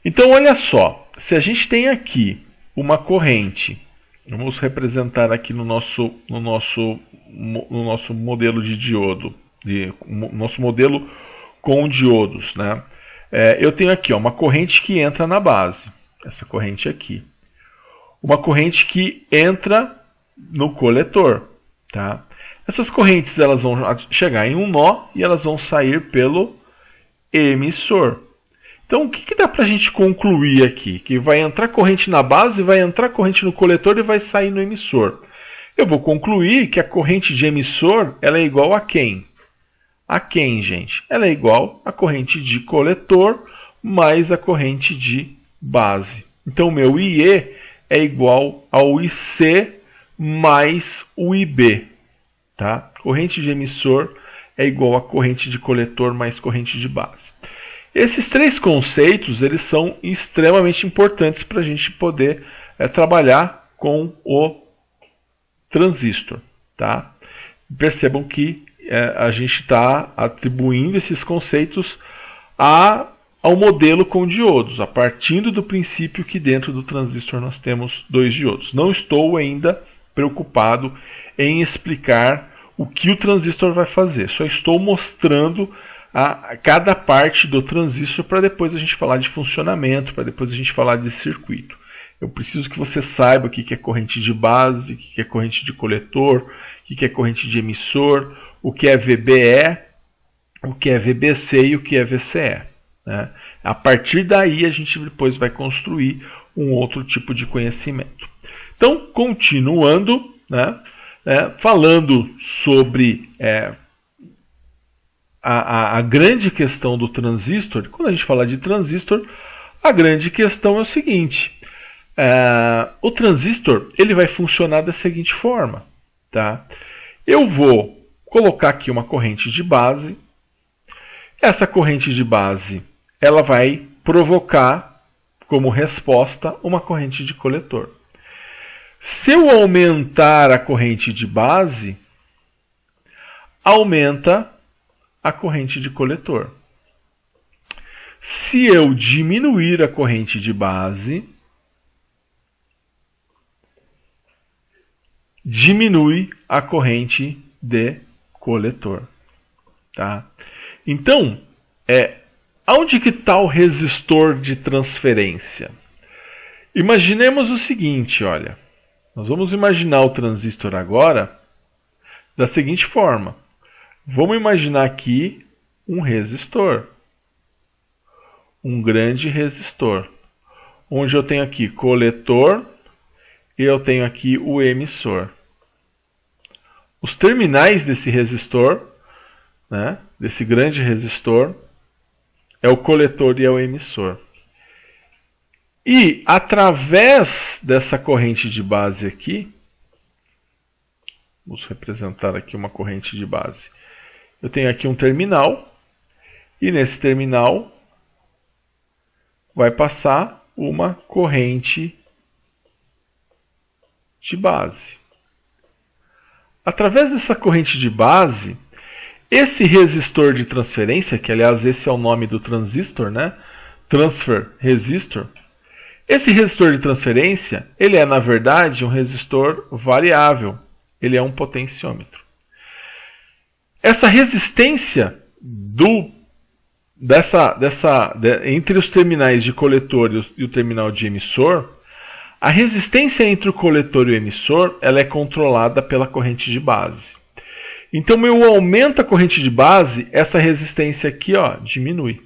Então olha só, se a gente tem aqui uma corrente, vamos representar aqui no nosso modelo de diodo, nosso modelo com diodos, né? Eu tenho aqui uma corrente que entra na base, essa corrente aqui. Uma corrente que entra no coletor. Tá? Essas correntes elas vão chegar em um nó e elas vão sair pelo emissor. Então o que dá para a gente concluir aqui? Que vai entrar corrente na base, vai entrar corrente no coletor e vai sair no emissor. Eu vou concluir que a corrente de emissor ela é igual a quem? A quem, gente? Ela é igual à corrente de coletor mais a corrente de base. Então, o meu IE é igual ao IC mais o IB. Tá? Corrente de emissor é igual a corrente de coletor mais corrente de base. Esses três conceitos eles são extremamente importantes para a gente poder trabalhar com o transistor. Tá? Percebam que a gente está atribuindo esses conceitos ao modelo com diodos, a partir do princípio que dentro do transistor nós temos 2 diodos. Não estou ainda preocupado em explicar o que o transistor vai fazer. Só estou mostrando cada parte do transistor para depois a gente falar de funcionamento, para depois a gente falar de circuito. Eu preciso que você saiba o que é corrente de base, o que é corrente de coletor, o que é corrente de emissor, o que é VBE, o que é VBC e o que é VCE. Né? A partir daí a gente depois vai construir um outro tipo de conhecimento. Então, continuando, né, falando sobre a grande questão do transistor. Quando a gente fala de transistor, a grande questão é o seguinte: o transistor ele vai funcionar da seguinte forma. Tá? Eu vou colocar aqui uma corrente de base. Essa corrente de base ela vai provocar como resposta uma corrente de coletor. Se eu aumentar a corrente de base, aumenta a corrente de coletor. Se eu diminuir a corrente de base, diminui a corrente de coletor. Tá? Então, onde que está o resistor de transferência? Imaginemos o seguinte, olha. Nós vamos imaginar o transistor agora da seguinte forma. Vamos imaginar aqui um resistor. Um grande resistor. Onde eu tenho aqui coletor e eu tenho aqui o emissor. Os terminais desse resistor, né, desse grande resistor, é o coletor e é o emissor. E através dessa corrente de base aqui, vamos representar aqui uma corrente de base. Eu tenho aqui um terminal, e nesse terminal vai passar uma corrente de base. Através dessa corrente de base, esse resistor de transferência, que aliás esse é o nome do transistor, né? Transfer resistor. Esse resistor de transferência, ele é na verdade um resistor variável. Ele é um potenciômetro. Essa resistência entre os terminais de coletor e o terminal de emissor, a resistência entre o coletor e o emissor, ela é controlada pela corrente de base. Então eu aumento a corrente de base, essa resistência aqui diminui.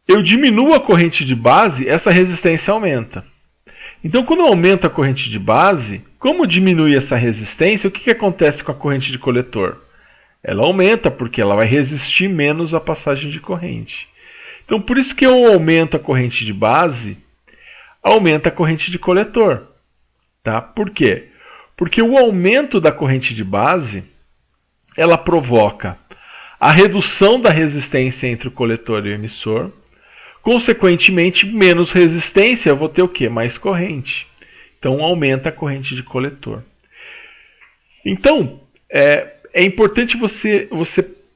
Eu diminuo a corrente de base, essa resistência aumenta. Então quando eu aumento a corrente de base, como diminui essa resistência, o que acontece com a corrente de coletor? Ela aumenta porque ela vai resistir menos à passagem de corrente. Então por isso que eu aumento a corrente de base, aumenta a corrente de coletor. Tá? Por quê? Porque o aumento da corrente de base, ela provoca a redução da resistência entre o coletor e o emissor. Consequentemente, menos resistência, eu vou ter o quê? Mais corrente. Então aumenta a corrente de coletor. Então, é importante você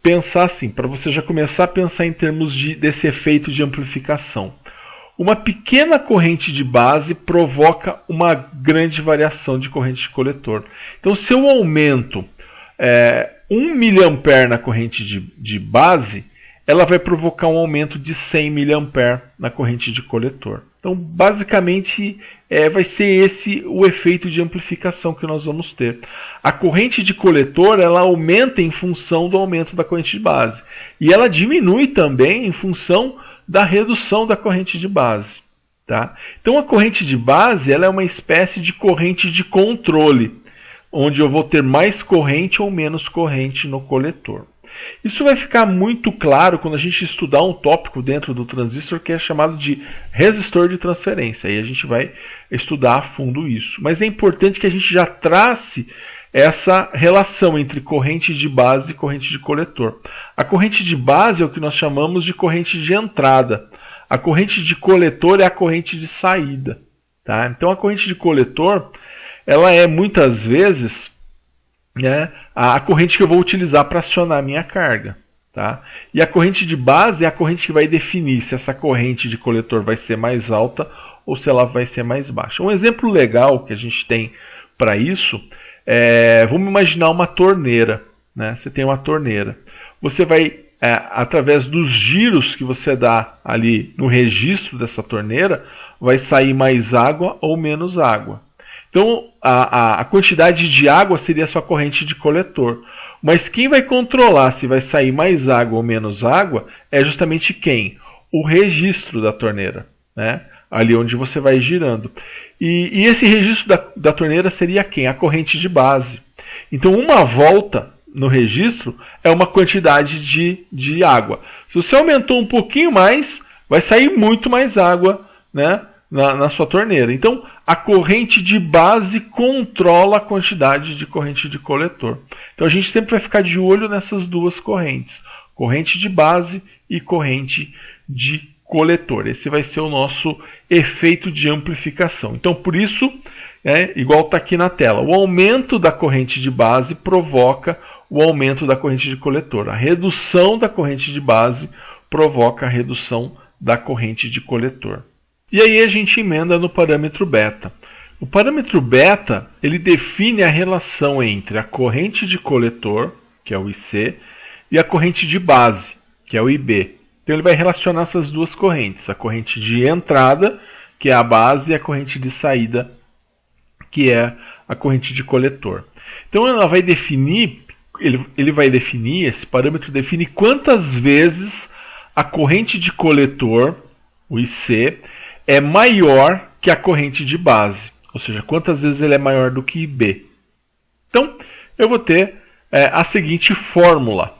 pensar assim, para você já começar a pensar em termos desse efeito de amplificação. Uma pequena corrente de base provoca uma grande variação de corrente de coletor. Então, se eu aumento 1 mA na corrente de base, ela vai provocar um aumento de 100 mA na corrente de coletor. Então, basicamente, vai ser esse o efeito de amplificação que nós vamos ter. A corrente de coletor ela aumenta em função do aumento da corrente de base. E ela diminui também em função da redução da corrente de base. Tá? Então, a corrente de base ela é uma espécie de corrente de controle, onde eu vou ter mais corrente ou menos corrente no coletor. Isso vai ficar muito claro quando a gente estudar um tópico dentro do transistor que é chamado de resistor de transferência. Aí a gente vai estudar a fundo isso. Mas é importante que a gente já trace essa relação entre corrente de base e corrente de coletor. A corrente de base é o que nós chamamos de corrente de entrada. A corrente de coletor é a corrente de saída. Tá? Então a corrente de coletor ela é muitas vezes a corrente que eu vou utilizar para acionar a minha carga. Tá? E a corrente de base é a corrente que vai definir se essa corrente de coletor vai ser mais alta ou se ela vai ser mais baixa. Um exemplo legal que a gente tem para isso Vamos imaginar uma torneira, né? Você tem uma torneira. Você vai, através dos giros que você dá ali no registro dessa torneira, vai sair mais água ou menos água. Então, a quantidade de água seria a sua corrente de coletor. Mas quem vai controlar se vai sair mais água ou menos água é justamente quem? O registro da torneira, né? Ali onde você vai girando. E esse registro da torneira seria quem? A corrente de base. Então, uma volta no registro é uma quantidade de água. Se você aumentou um pouquinho mais, vai sair muito mais água, né, na sua torneira. Então, a corrente de base controla a quantidade de corrente de coletor. Então, a gente sempre vai ficar de olho nessas duas correntes. Corrente de base e corrente de coletor. Esse vai ser o nosso efeito de amplificação. Então, por isso, igual está aqui na tela, o aumento da corrente de base provoca o aumento da corrente de coletor. A redução da corrente de base provoca a redução da corrente de coletor. E aí a gente emenda no parâmetro beta. O parâmetro beta, ele define a relação entre a corrente de coletor, que é o IC, e a corrente de base, que é o IB. Então ele vai relacionar essas duas correntes, a corrente de entrada, que é a base, e a corrente de saída, que é a corrente de coletor. Então ela vai definir, ele vai definir, esse parâmetro define quantas vezes a corrente de coletor, o IC, é maior que a corrente de base. Ou seja, quantas vezes ele é maior do que IB. Então, eu vou ter a seguinte fórmula,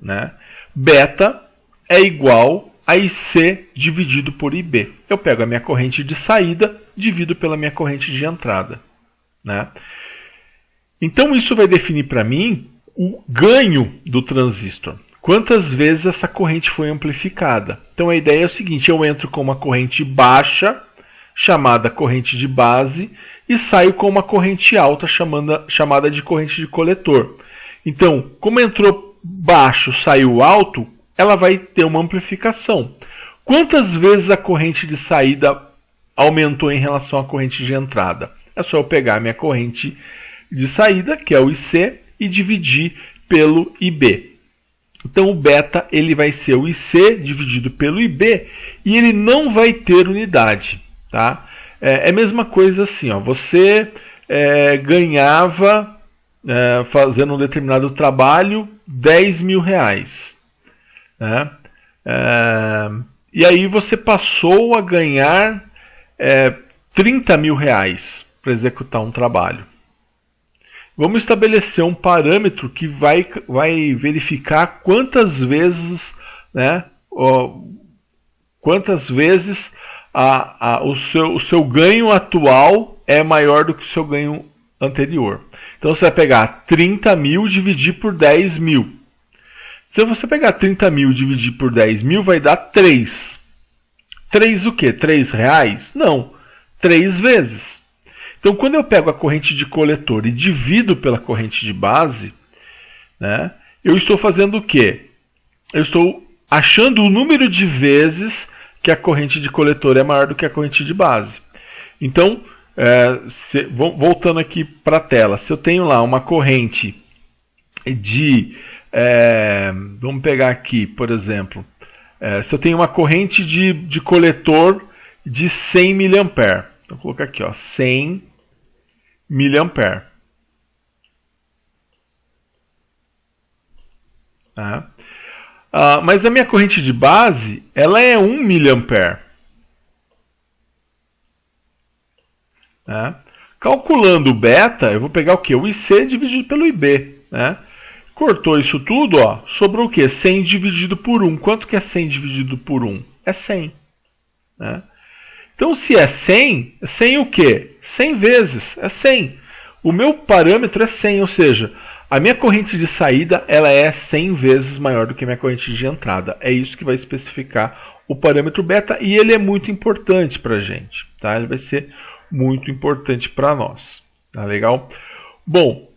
né? Beta é igual a IC dividido por IB. Eu pego a minha corrente de saída, divido pela minha corrente de entrada, né? Então, isso vai definir para mim o ganho do transistor. Quantas vezes essa corrente foi amplificada. Então, a ideia é o seguinte, eu entro com uma corrente baixa, chamada corrente de base, e saio com uma corrente alta, chamada de corrente de coletor. Então, como entrou baixo, saiu alto, ela vai ter uma amplificação. Quantas vezes a corrente de saída aumentou em relação à corrente de entrada? É só eu pegar a minha corrente de saída, que é o IC, e dividir pelo IB. Então o beta ele vai ser o IC dividido pelo IB e ele não vai ter unidade. Tá? É a mesma coisa assim, ó, você ganhava, fazendo um determinado trabalho, 10 mil reais. Né? E aí você passou a ganhar 30 mil reais para executar um trabalho. Vamos estabelecer um parâmetro que vai verificar quantas vezes, né, o seu ganho atual é maior do que o seu ganho anterior. Então você vai pegar 30 mil e dividir por 10 mil. Se você pegar 30 mil e dividir por 10 mil, vai dar 3. 3 o quê? 3 reais? Não. 3 vezes. Então, quando eu pego a corrente de coletor e divido pela corrente de base, né, eu estou fazendo o quê? Eu estou achando o número de vezes que a corrente de coletor é maior do que a corrente de base. Então, voltando aqui para a tela, se eu tenho lá uma corrente de... vamos pegar aqui, por exemplo, se eu tenho uma corrente de coletor de 100 mA. Então, vou colocar aqui, ó, 100 mA. Tá? Mas a minha corrente de base, ela é 1 mA. Tá? Calculando o beta, eu vou pegar o quê? O IC dividido pelo IB. Né? Cortou isso tudo, ó, sobrou o quê? 100 dividido por 1. Quanto que é 100 dividido por 1? É 100. Né? Então, se é 100, 100 o quê? 100 vezes, é 100. O meu parâmetro é 100, ou seja, a minha corrente de saída ela é 100 vezes maior do que a minha corrente de entrada. É isso que vai especificar o parâmetro beta e ele é muito importante para a gente. Tá? Ele vai ser muito importante para nós. Tá legal? Bom,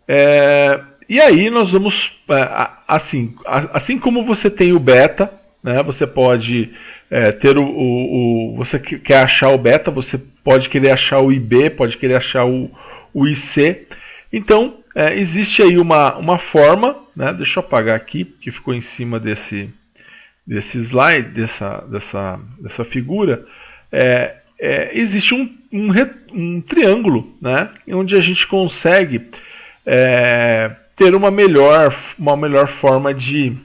e aí nós vamos, assim como você tem o beta, né, você pode... você quer achar o beta, você pode querer achar o IB, pode querer achar o IC. Então, existe aí uma forma, né? Deixa eu apagar aqui, que ficou em cima desse slide, dessa figura. Existe um triângulo, né? Onde a gente consegue ter uma melhor forma de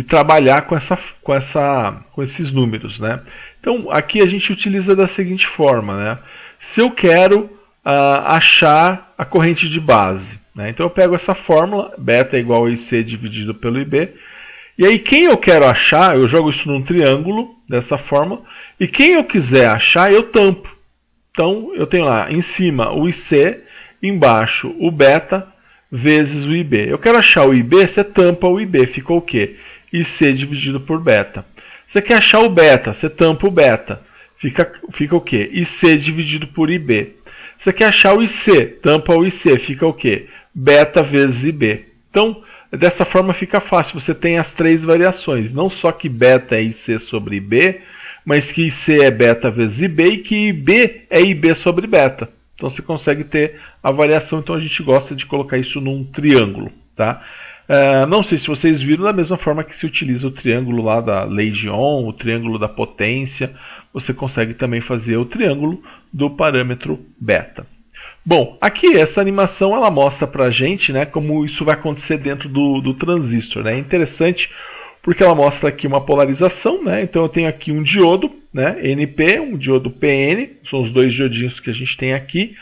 trabalhar com esses números, né? Então aqui a gente utiliza da seguinte forma, né? Se eu quero achar a corrente de base, né? Então eu pego essa fórmula, beta é igual a IC dividido pelo IB, e aí quem eu quero achar, eu jogo isso num triângulo dessa forma, e quem eu quiser achar, eu tampo. Então eu tenho lá em cima o IC, embaixo o beta, vezes o IB. Eu quero achar o IB, você tampa o IB, fica o quê? IC dividido por beta. Você quer achar o beta, você tampa o beta, fica o quê? IC dividido por IB. Você quer achar o IC, tampa o IC, fica o quê? Beta vezes IB. Então, dessa forma fica fácil, você tem as três variações, não só que beta é IC sobre IB, mas que IC é beta vezes IB e que IB é IB sobre beta. Então você consegue ter a variação, então a gente gosta de colocar isso num triângulo, tá? Não sei se vocês viram, da mesma forma que se utiliza o triângulo lá da lei de Ohm, o triângulo da potência, você consegue também fazer o triângulo do parâmetro beta. Bom, aqui essa animação ela mostra pra gente, né, como isso vai acontecer dentro do transistor, né? É interessante porque ela mostra aqui uma polarização, né? Então eu tenho aqui um diodo, né, NP, um diodo PN, são os dois diodinhos que a gente tem aqui.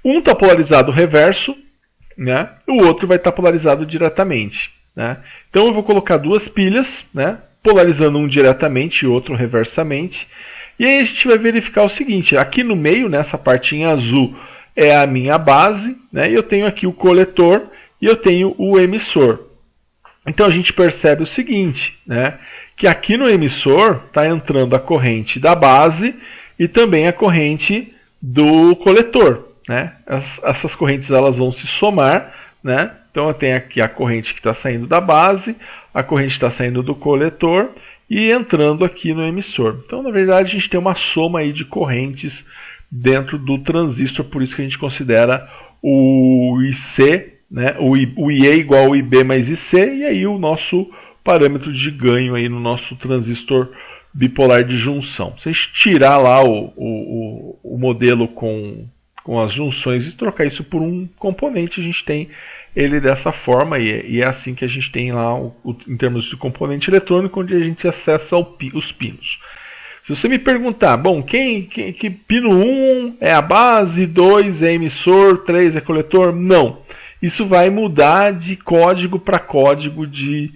Um está polarizado reverso, né? O outro vai estar polarizado diretamente, né? Então eu vou colocar duas pilhas, né, polarizando um diretamente e outro reversamente. E aí a gente vai verificar o seguinte, aqui no meio, nessa parte em azul, é a minha base, né? E eu tenho aqui o coletor e eu tenho o emissor. Então a gente percebe o seguinte, né, que aqui no emissor está entrando a corrente da base e também a corrente do coletor, né? Essas correntes elas vão se somar, né? Então eu tenho aqui a corrente que está saindo da base, a corrente está saindo do coletor e entrando aqui no emissor. Então na verdade a gente tem uma soma aí de correntes dentro do transistor, por isso que a gente considera o IC, né, o IE igual ao IB mais IC, e aí o nosso parâmetro de ganho aí no nosso transistor bipolar de junção. Se a gente tirar lá o modelo com as junções e trocar isso por um componente, a gente tem ele dessa forma, e é assim que a gente tem lá em termos de componente eletrônico, onde a gente acessa os pinos. Se você me perguntar, bom, que pino 1 é a base, 2 é emissor, 3 é coletor? Não. Isso vai mudar de código para código de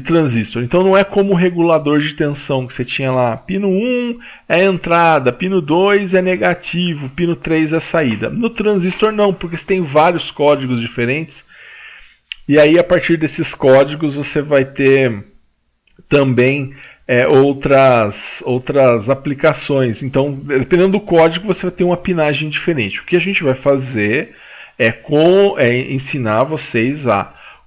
transistor. Então não é como o regulador de tensão que você tinha lá. Pino 1 é entrada, pino 2 é negativo, pino 3 é saída. No transistor não, porque você tem vários códigos diferentes. E aí a partir desses códigos você vai ter também outras aplicações. Então, dependendo do código, você vai ter uma pinagem diferente. O que a gente vai fazer é ensinar vocês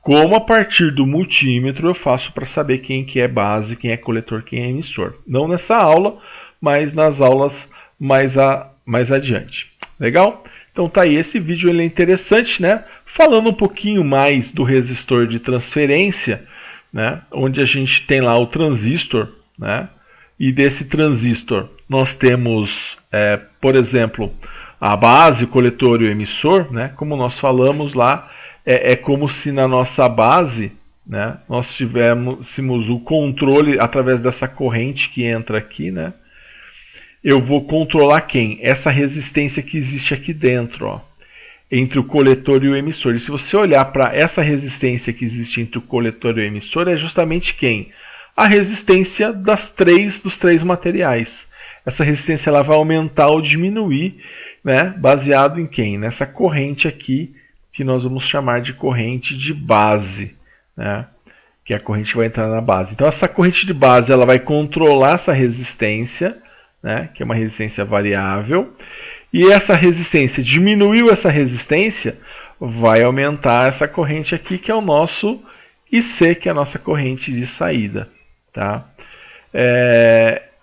como a partir do multímetro eu faço para saber quem que é base, quem é coletor, quem é emissor. Não nessa aula, mas nas aulas mais adiante. Legal? Então tá aí, esse vídeo ele é interessante, né? Falando um pouquinho mais do resistor de transferência, né? Onde a gente tem lá o transistor, né? E desse transistor nós temos, por exemplo, a base, o coletor e o emissor, né? Como nós falamos lá, é como se na nossa base, né, nós tivéssemos o controle através dessa corrente que entra aqui, né? Eu vou controlar quem? Essa resistência que existe aqui dentro, ó, entre o coletor e o emissor. E se você olhar para essa resistência que existe entre o coletor e o emissor, é justamente quem? A resistência dos três materiais. Essa resistência ela vai aumentar ou diminuir, né, baseado em quem? Nessa corrente aqui, que nós vamos chamar de corrente de base, né, que é a corrente que vai entrar na base. Então essa corrente de base ela vai controlar essa resistência, né, que é uma resistência variável, e essa resistência, diminuiu essa resistência, vai aumentar essa corrente aqui, que é o nosso IC, que é a nossa corrente de saída. Tá?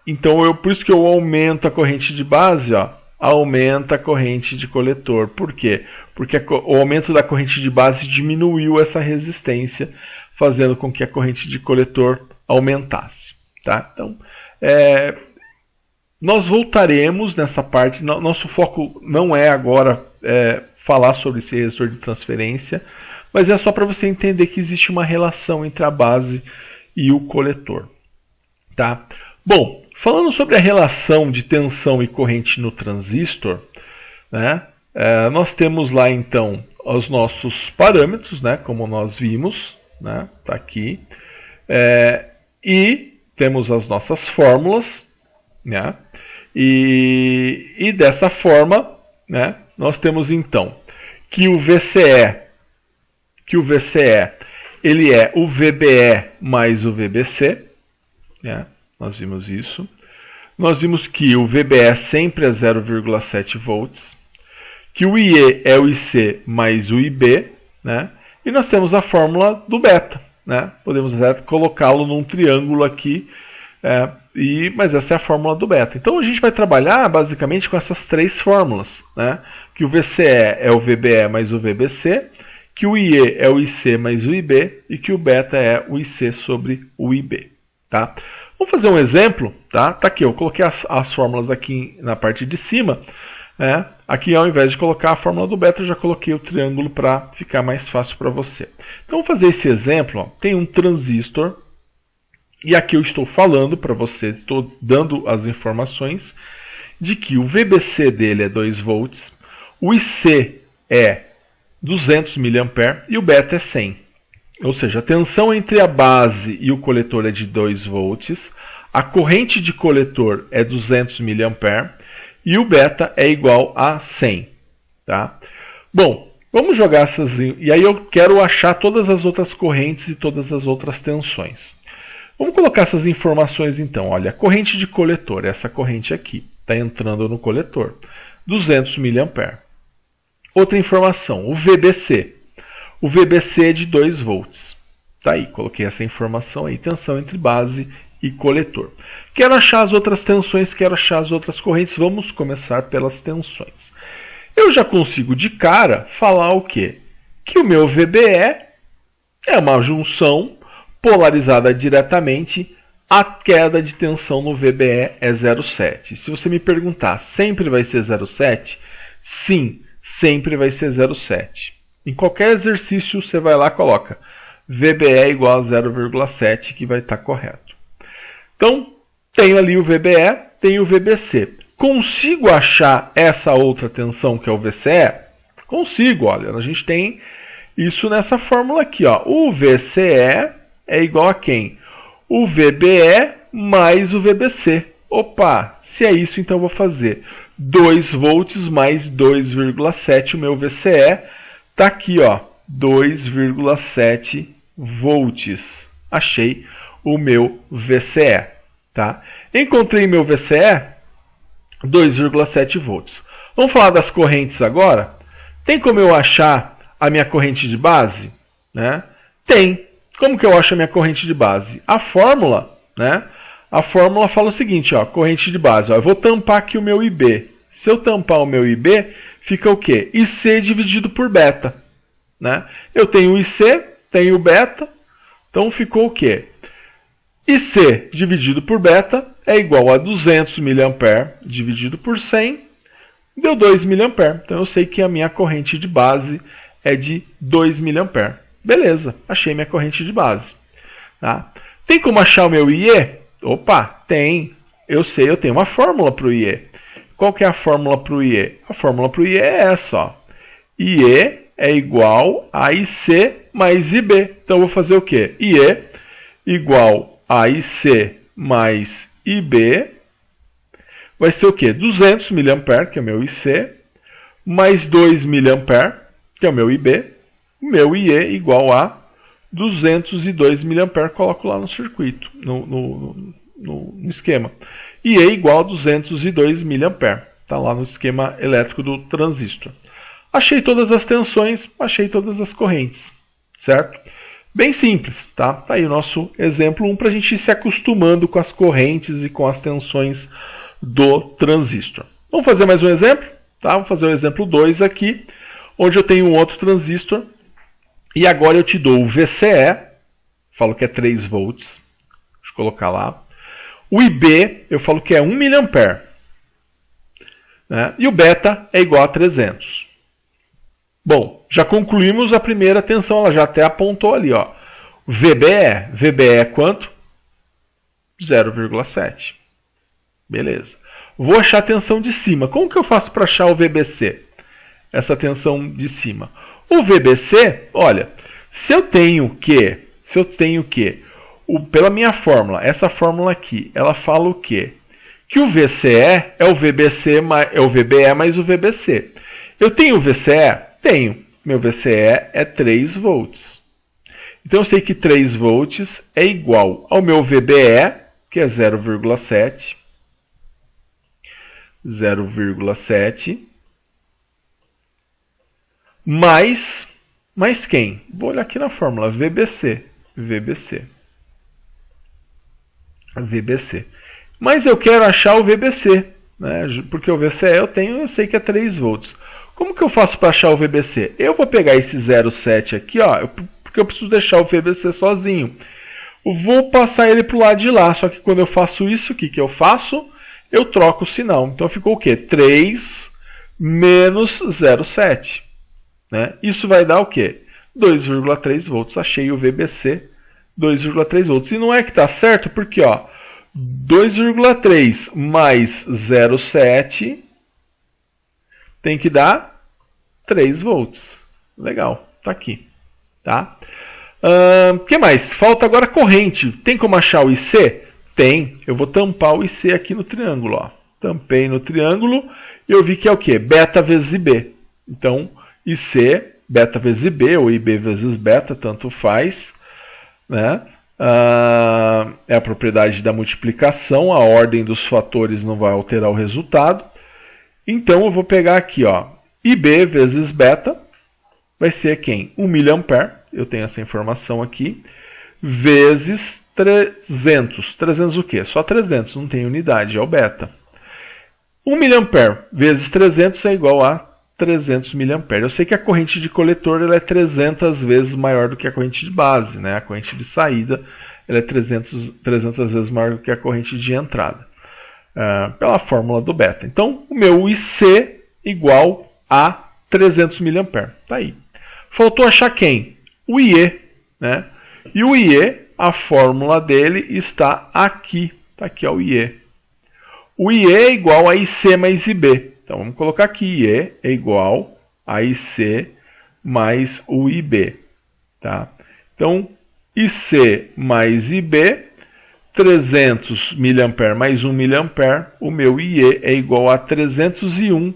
Então por isso que eu aumento a corrente de base, ó, aumenta a corrente de coletor. Por quê? Porque o aumento da corrente de base diminuiu essa resistência, fazendo com que a corrente de coletor aumentasse. Tá? Então, nós voltaremos nessa parte. Nosso foco não é agora falar sobre esse resistor de transferência, mas é só para você entender que existe uma relação entre a base e o coletor. Tá? Bom, falando sobre a relação de tensão e corrente no transistor, né, nós temos lá então os nossos parâmetros, né, como nós vimos, né, tá aqui, e temos as nossas fórmulas, né, e dessa forma, né, nós temos então que o VCE ele é o VBE mais o VBC, né? Nós vimos isso. Nós vimos que o VBE sempre é 0,7 volts, que o IE é o IC mais o IB, né? E nós temos a fórmula do beta, né? Podemos até colocá-lo num triângulo aqui, mas essa é a fórmula do beta. Então a gente vai trabalhar basicamente com essas três fórmulas, né? Que o VCE é o VBE mais o VBC, que o IE é o IC mais o IB e que o beta é o IC sobre o IB. Tá? Vamos fazer um exemplo. Tá aqui, eu coloquei as fórmulas aqui na parte de cima. Aqui, ao invés de colocar a fórmula do beta, eu já coloquei o triângulo para ficar mais fácil para você. Então, vamos fazer esse exemplo. Ó. Tem um transistor e aqui eu estou falando para você, estou dando as informações de que o VBC dele é 2 volts, o IC é 200 mA e o beta é 100. Ou seja, a tensão entre a base e o coletor é de 2 volts, a corrente de coletor é 200 mA e o beta é igual a 100. Tá? Bom, vamos jogar essas... E aí eu quero achar todas as outras correntes e todas as outras tensões. Vamos colocar essas informações então. Olha, a corrente de coletor, essa corrente aqui, está entrando no coletor, 200 mA. Outra informação, o VBC. O VBC é de 2 volts. Tá aí, coloquei essa informação aí, tensão entre base e coletor. Quero achar as outras tensões, quero achar as outras correntes. Vamos começar pelas tensões. Eu já consigo de cara falar o quê? Que o meu VBE é uma junção polarizada diretamente. A queda de tensão no VBE é 0,7. Se você me perguntar, sempre vai ser 0,7? Sim, sempre vai ser 0,7. Em qualquer exercício, você vai lá e coloca VBE igual a 0,7, que vai estar correto. Então, tenho ali o VBE, tenho o VBC. Consigo achar essa outra tensão, que é o VCE? Consigo, olha, a gente tem isso nessa fórmula aqui. Ó. O VCE é igual a quem? O VBE mais o VBC. Opa, se é isso, então eu vou fazer 2 volts mais 2,7, o meu VCE está aqui, ó, 2,7 volts. Achei o meu VCE. Tá? Encontrei meu VCE, 2,7 volts. Vamos falar das correntes agora? Tem como eu achar a minha corrente de base? Né? Tem. Como que eu acho a minha corrente de base? A fórmula, né? A fórmula fala o seguinte, ó, corrente de base. Ó, eu vou tampar aqui o meu IB. Se eu tampar o meu IB, fica o quê? IC dividido por beta. Né? Eu tenho o IC, tenho o beta, então ficou o quê? IC dividido por beta é igual a 200 mA dividido por 100, deu 2 mA. Então eu sei que a minha corrente de base é de 2 mA. Beleza, achei minha corrente de base. Tá? Tem como achar o meu IE? Opa, tem. Eu sei, eu tenho uma fórmula para o IE. Qual que é a fórmula para o IE? A fórmula para o IE é essa. Ó. IE é igual a IC mais IB. Então eu vou fazer o quê? IE igual a IC mais IB vai ser o quê? 200 mA, que é o meu IC, mais 2 mA, que é o meu IB. O meu IE igual a 202 mA. Coloco lá no circuito, no esquema. IE igual a 202 mA. Está lá no esquema elétrico do transistor. Achei todas as tensões, achei todas as correntes, certo? Bem simples, tá? Tá aí o nosso exemplo 1 para a gente ir se acostumando com as correntes e com as tensões do transistor. Vamos fazer mais um exemplo? Tá? Vou fazer o exemplo 2 aqui, onde eu tenho um outro transistor, e agora eu te dou o VCE, falo que é 3 volts, deixa eu colocar lá. O IB, eu falo que é 1 mA, né? E o beta é igual a 300. Bom, já concluímos a primeira tensão, ela já até apontou ali, ó. VBE é quanto? 0,7. Beleza. Vou achar a tensão de cima. Como que eu faço para achar o VBC? Essa tensão de cima. O VBC, olha, se eu tenho que, pela minha fórmula, essa fórmula aqui, ela fala o quê? Que o VCE é o VBE mais o VBC. Eu tenho o VCE? Tenho. Meu VCE é 3 volts. Então eu sei que 3 volts é igual ao meu VBE, que é 0,7. 0,7 mais quem? Vou olhar aqui na fórmula, VBC. Mas eu quero achar o VBC, né? Porque o VCE eu sei que é 3 volts. Como que eu faço para achar o VBC? Eu vou pegar esse 0,7 aqui, ó, porque eu preciso deixar o VBC sozinho. Eu vou passar ele para o lado de lá, só que quando eu faço isso, o que eu faço? Eu troco o sinal. Então ficou o quê? 3 menos 0,7. Né? Isso vai dar o quê? 2,3 volts. Achei o VBC, 2,3 volts. E não é que está certo, porque 2,3 mais 0,7 tem que dar 3 volts. Legal, está aqui. Tá? Que mais? Falta agora corrente. Tem como achar o IC? Tem. Eu vou tampar o IC aqui no triângulo. Ó. Tampei no triângulo e eu vi que é o quê? Beta vezes IB. Então, IC, beta vezes IB, ou IB vezes beta, tanto faz. Né? É a propriedade da multiplicação. A ordem dos fatores não vai alterar o resultado. Então, eu vou pegar aqui, ó, IB vezes beta. Vai ser quem? 1 mA. Eu tenho essa informação aqui. Vezes 300. 300 o quê? Só 300, não tem unidade, é o beta. 1 mA vezes 300 é igual a 300 mA. Eu sei que a corrente de coletor ela é 300 vezes maior do que a corrente de base. Né? A corrente de saída ela é 300 vezes maior do que a corrente de entrada. Pela fórmula do beta. Então, o meu IC igual a 300 mA. Tá aí. Faltou achar quem? O IE. Né? E o IE, a fórmula dele está aqui. Está aqui, ó, o IE. O IE é igual a IC mais IB. Então, vamos colocar aqui. IE é igual a IC mais o IB. Tá? Então, IC mais IB, 300 mA mais 1 mA, o meu IE é igual a 301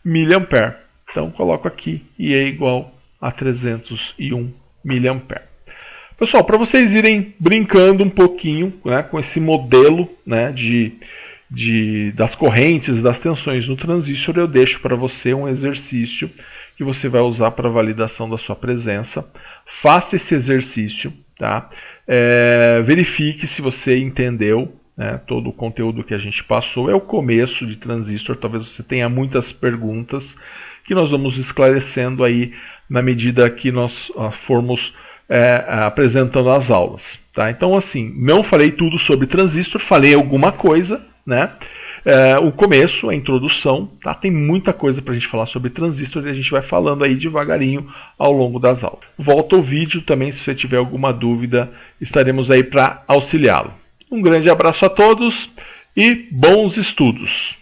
mA. Então, coloco aqui, IE é igual a 301 mA. Pessoal, para vocês irem brincando um pouquinho, né, com esse modelo, né, das correntes, das tensões no transistor, eu deixo para você um exercício que você vai usar para validação da sua presença. Faça esse exercício, tá? Verifique se você entendeu, né, todo o conteúdo que a gente passou. É o começo de transistor, talvez você tenha muitas perguntas que nós vamos esclarecendo aí na medida que nós formos apresentando as aulas. Tá? Então, assim, não falei tudo sobre transistor, falei alguma coisa, né? O começo, a introdução, tá? Tem muita coisa para a gente falar sobre transistor e a gente vai falando aí devagarinho ao longo das aulas. Volta o vídeo também, se você tiver alguma dúvida, estaremos aí para auxiliá-lo. Um grande abraço a todos e bons estudos!